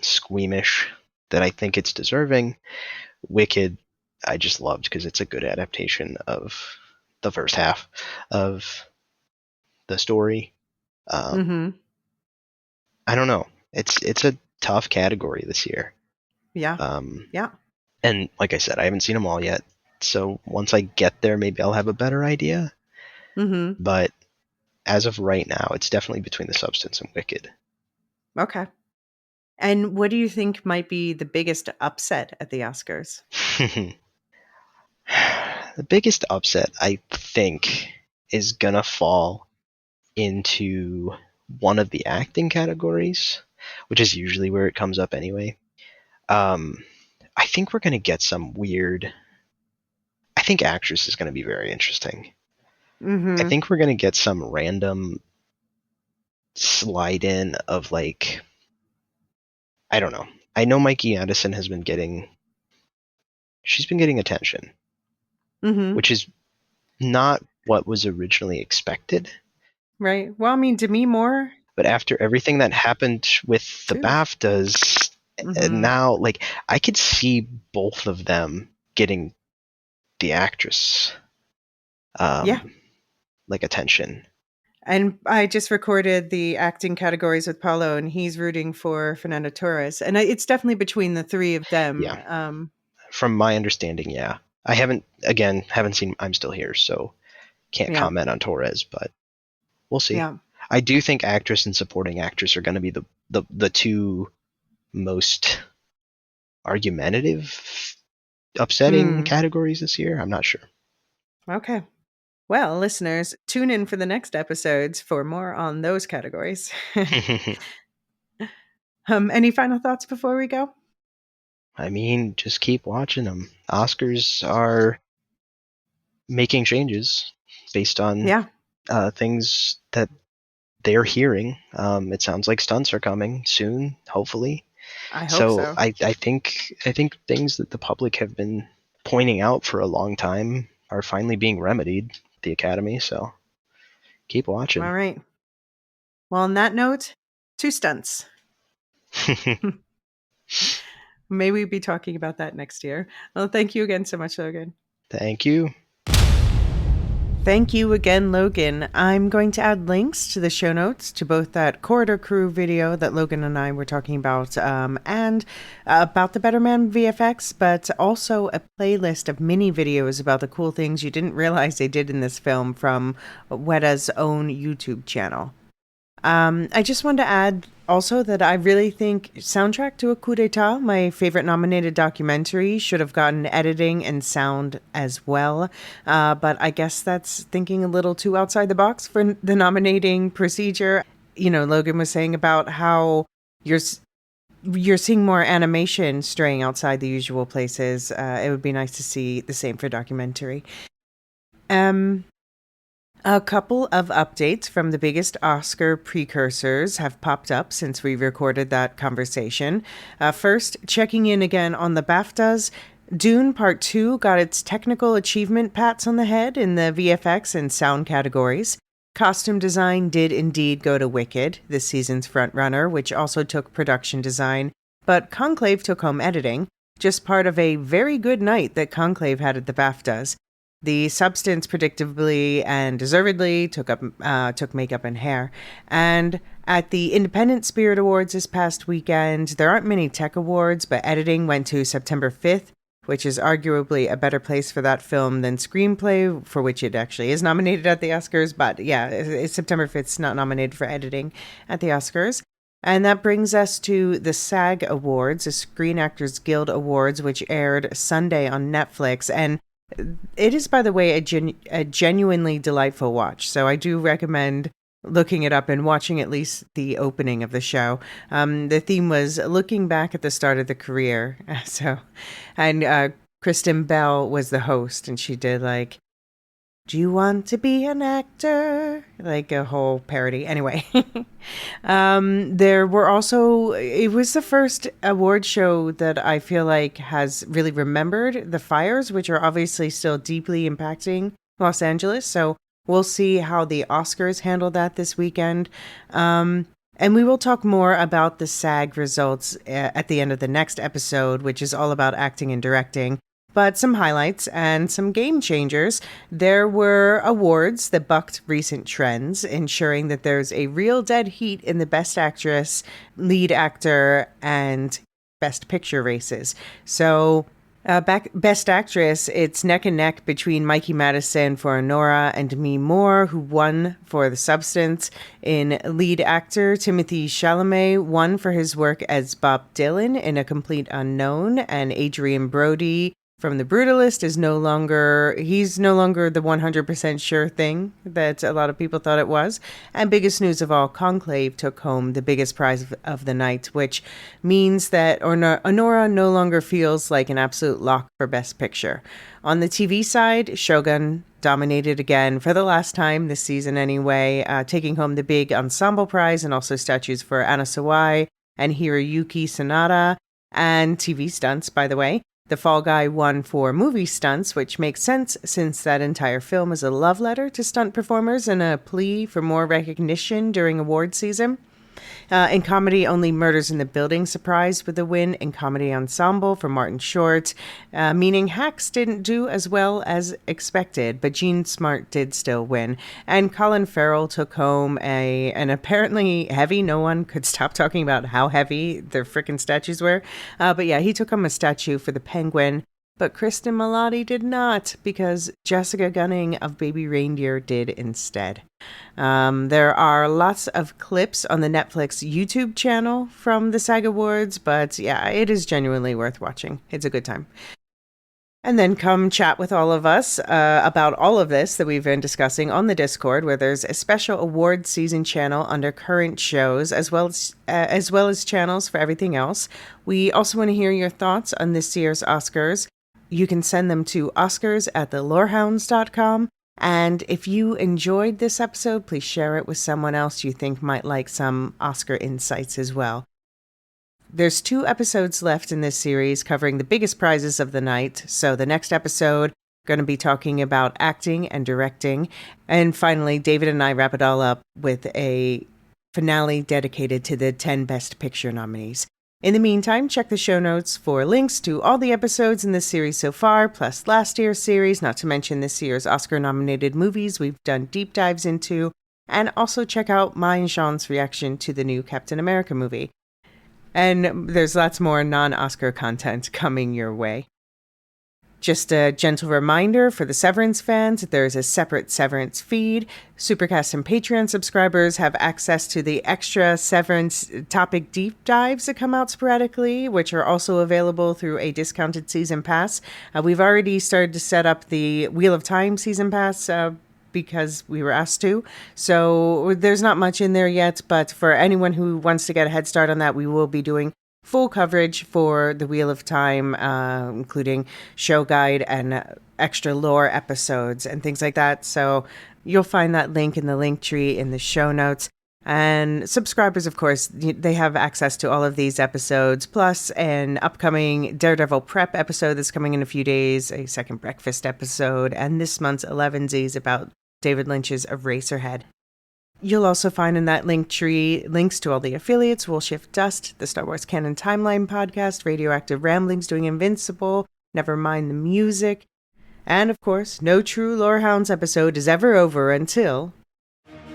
squeamish that I think it's deserving. Wicked, I just loved because it's a good adaptation of the first half of the story. Um, Hmm. I don't know. It's a tough category this year. Yeah. Um, Yeah. and like I said, I haven't seen them all yet. So once I get there, maybe I'll have a better idea. Hmm. But as of right now, it's definitely between The Substance and Wicked. Okay. And what do you think might be the biggest upset at the Oscars? The biggest upset, I think, is gonna fall into one of the acting categories, which is usually where it comes up anyway. Um, I think we're gonna get some weird. I think actress is gonna be very interesting. I Hmm. think we're gonna get some random slide in of like, I don't know. I know Mikey Addison has been getting she's been getting attention, Hmm. which is not what was originally expected. Right. Well, I mean, Demi Moore But after everything that happened with the too. BAFTAs, and Hmm. now like I could see both of them getting the actress Yeah. like attention. And I just recorded the acting categories with Paulo, and he's rooting for Fernando Torres. And it's definitely between the three of them. Yeah, from my understanding, yeah. I haven't seen I'm Still Here, so can't Yeah. comment on Torres, but we'll see. Yeah. I do think actress and supporting actress are going to be the two most argumentative, upsetting Hmm. categories this year. I'm not sure. Okay. Well, listeners, tune in for the next episodes for more on those categories. Any final thoughts before we go? I mean, just keep watching them. Oscars are making changes based on Yeah, things that they're hearing. It sounds like stunts are coming soon, hopefully. I hope So so. I think things that the public have been pointing out for a long time are finally being remedied at the Academy. So keep watching. All right. Well, on that note, 2 stunts. May we be talking about that next year. Well, thank you again so much, Logan. Thank you. Thank you again, Logan. I'm going to add links to the show notes to both that Corridor Crew video that Logan and I were talking about and about the Better Man VFX, but also a playlist of mini videos about the cool things you didn't realize they did in this film from Weta's own YouTube channel. I just wanted to add also that I really think Soundtrack to a Coup d'etat, my favorite nominated documentary, should have gotten editing and sound as well. But I guess that's thinking a little too outside the box for the nominating procedure. You know, Logan was saying about how you're seeing more animation straying outside the usual places. It would be nice to see the same for documentary. A couple of updates from the biggest Oscar precursors have popped up since we recorded that conversation. First, checking in again on the BAFTAs. Dune Part 2 got its technical achievement pats on the head in the VFX and sound categories. Costume design did indeed go to Wicked, this season's frontrunner, which also took production design. But Conclave took home editing, just part of a very good night that Conclave had at the BAFTAs. The Substance predictably and deservedly took makeup and hair. And at the Independent Spirit Awards this past weekend, there aren't many tech awards, but editing went to September 5th, which is arguably a better place for that film than screenplay, for which it actually is nominated at the Oscars. But yeah, it's September 5th. It's not nominated for editing at the Oscars. And that brings us to the SAG Awards, the Screen Actors Guild Awards, which aired Sunday on Netflix. And it is, by the way, a genuinely delightful watch. So I do recommend looking it up and watching at least the opening of the show. The theme was looking back at the start of the career. And Kristen Bell was the host, and she did like, "Do you want to be an actor?" Like a whole parody. Anyway, there were also, it was the first award show that I feel like has really remembered the fires, which are obviously still deeply impacting Los Angeles. So we'll see how the Oscars handle that this weekend. And we will talk more about the SAG results at the end of the next episode, which is all about acting and directing. But some highlights and some game changers. There were awards that bucked recent trends, ensuring that there's a real dead heat in the Best Actress, Lead Actor, and Best Picture races. So, Best Actress, it's neck and neck between Mikey Madison for Honora and Demi Moore, who won for The Substance. In Lead Actor, Timothée Chalamet won for his work as Bob Dylan in A Complete Unknown, and Adrian Brody from The Brutalist he's no longer the 100% sure thing that a lot of people thought it was. And biggest news of all, Conclave took home the biggest prize of the night, which means that Honora no longer feels like an absolute lock for Best Picture. On the TV side, Shogun dominated again for the last time this season anyway, taking home the big ensemble prize and also statues for Anna Sawai and Hiroyuki Sanada, and TV stunts, by the way. The Fall Guy won for movie stunts, which makes sense since that entire film is a love letter to stunt performers and a plea for more recognition during award season. In comedy, only Murders in the Building surprised with the win in comedy ensemble for Martin Short, meaning Hacks didn't do as well as expected, but Gene Smart did still win. And Colin Farrell took home an apparently heavy, no one could stop talking about how heavy the frickin' statues were. But yeah, he took home a statue for the Penguin. But Kristen Milotti did not, because Jessica Gunning of Baby Reindeer did instead. There are lots of clips on the Netflix YouTube channel from the SAG Awards, but yeah, it is genuinely worth watching. It's a good time. And then come chat with all of us about all of this that we've been discussing on the Discord, where there's a special award season channel under current shows, as well as channels for everything else. We also want to hear your thoughts on this year's Oscars. You can send them to oscars@thelorehounds.com. And if you enjoyed this episode, please share it with someone else you think might like some Oscar insights as well. There's 2 episodes left in this series covering the biggest prizes of the night. So the next episode, going to be talking about acting and directing. And finally, David and I wrap it all up with a finale dedicated to the 10 Best Picture nominees. In the meantime, check the show notes for links to all the episodes in this series so far, plus last year's series, not to mention this year's Oscar-nominated movies we've done deep dives into, and also check out my and Sean's reaction to the new Captain America movie. And there's lots more non-Oscar content coming your way. Just a gentle reminder for the Severance fans that there is a separate Severance feed. Supercast and Patreon subscribers have access to the extra Severance topic deep dives that come out sporadically, which are also available through a discounted season pass. We've already started to set up the Wheel of Time season pass because we were asked to. So there's not much in there yet, but for anyone who wants to get a head start on that, we will be doing full coverage for the Wheel of Time, including show guide and extra lore episodes and things like that. So you'll find that link in the link tree in the show notes. And subscribers, of course, they have access to all of these episodes, plus an upcoming Daredevil prep episode that's coming in a few days, a second breakfast episode, and this month's 11sies about David Lynch's Eraserhead. You'll also find in that link tree links to all the affiliates: Will Shift Dust, the Star Wars Canon Timeline podcast, Radioactive Ramblings doing Invincible, Nevermind the Music, and of course, no true Lorehounds episode is ever over until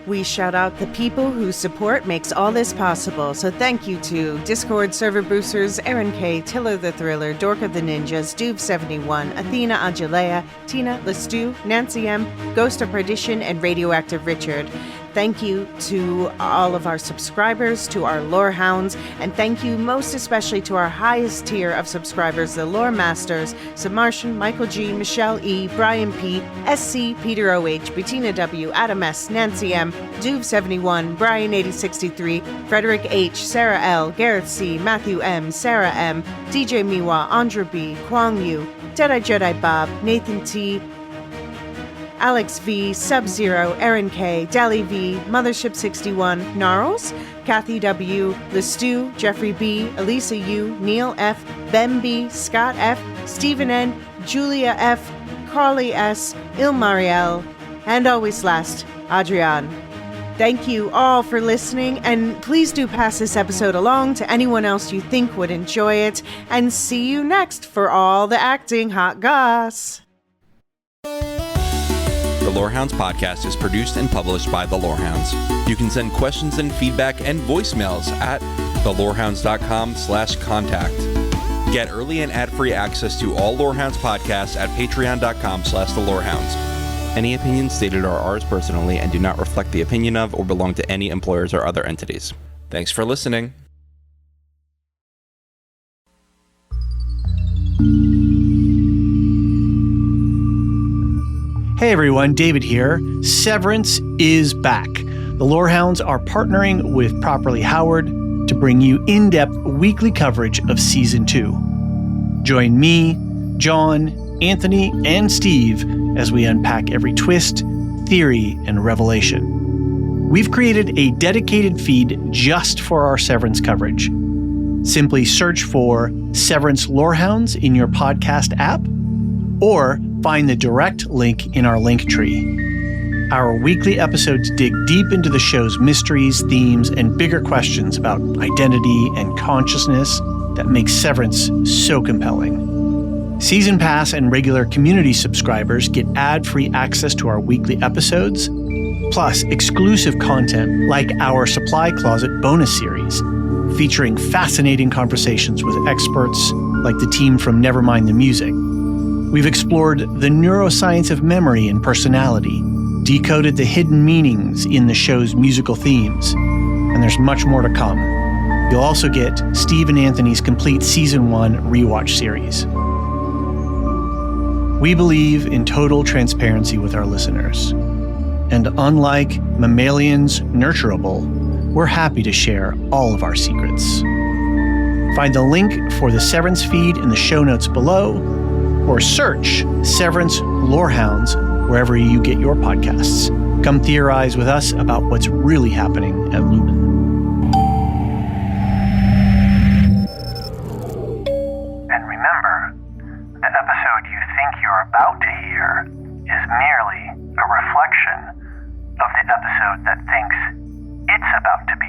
we shout out the people whose support makes all this possible. So thank you to Discord server boosters Aaron K, Tiller the Thriller, Dorka the Ninjas, Duve71, Athena Angelea, Tina Lestu, Nancy M, Ghost of Perdition, and Radioactive Richard. Thank you to all of our subscribers, to our Lorehounds, and thank you most especially to our highest tier of subscribers, the Lore Masters, Submartian, Michael G, Michelle E, Brian P, SC, Peter OH, Bettina W, Adam S, Nancy M, Duve71, Brian 8063, Frederick H, Sarah L, Gareth C, Matthew M, Sarah M, DJ Miwa, Andra B, Kwang Yu, Jedi Bob, Nathan T, Alex V, Sub-Zero, Aaron K, Dally V, Mothership 61, Gnarls, Kathy W, Lestu, Jeffrey B, Elysia U, Neil F, Ben B, Scott F, Stephen N, Julia F, Carly S, Ilmariel, and always last, Adrian. Thank you all for listening, and please do pass this episode along to anyone else you think would enjoy it, and see you next for all the acting hot goss. The Lorehounds podcast is produced and published by The Lorehounds. You can send questions and feedback and voicemails at thelorehounds.com/contact. Get early and ad-free access to all Lorehounds podcasts at patreon.com/thelorehounds. Any opinions stated are ours personally and do not reflect the opinion of or belong to any employers or other entities. Thanks for listening. Hey everyone, David here. Severance is back. The Lorehounds are partnering with Properly Howard to bring you in-depth weekly coverage of Season 2. Join me, John, Anthony, and Steve as we unpack every twist, theory, and revelation. We've created a dedicated feed just for our Severance coverage. Simply search for Severance Lorehounds in your podcast app, or find the direct link in our link tree. Our weekly episodes dig deep into the show's mysteries, themes, and bigger questions about identity and consciousness that makes Severance so compelling. Season Pass and regular community subscribers get ad-free access to our weekly episodes, plus exclusive content like our Supply Closet bonus series, featuring fascinating conversations with experts like the team from Nevermind the Music. We've explored the neuroscience of memory and personality, decoded the hidden meanings in the show's musical themes, and there's much more to come. You'll also get Steve and Anthony's complete Season 1 rewatch series. We believe in total transparency with our listeners, and unlike mammalians nurturable, we're happy to share all of our secrets. Find the link for the Severance feed in the show notes below, or search Severance Lorehounds wherever you get your podcasts. Come theorize with us about what's really happening at Lumen. And remember, the episode you think you're about to hear is merely a reflection of the episode that thinks it's about to be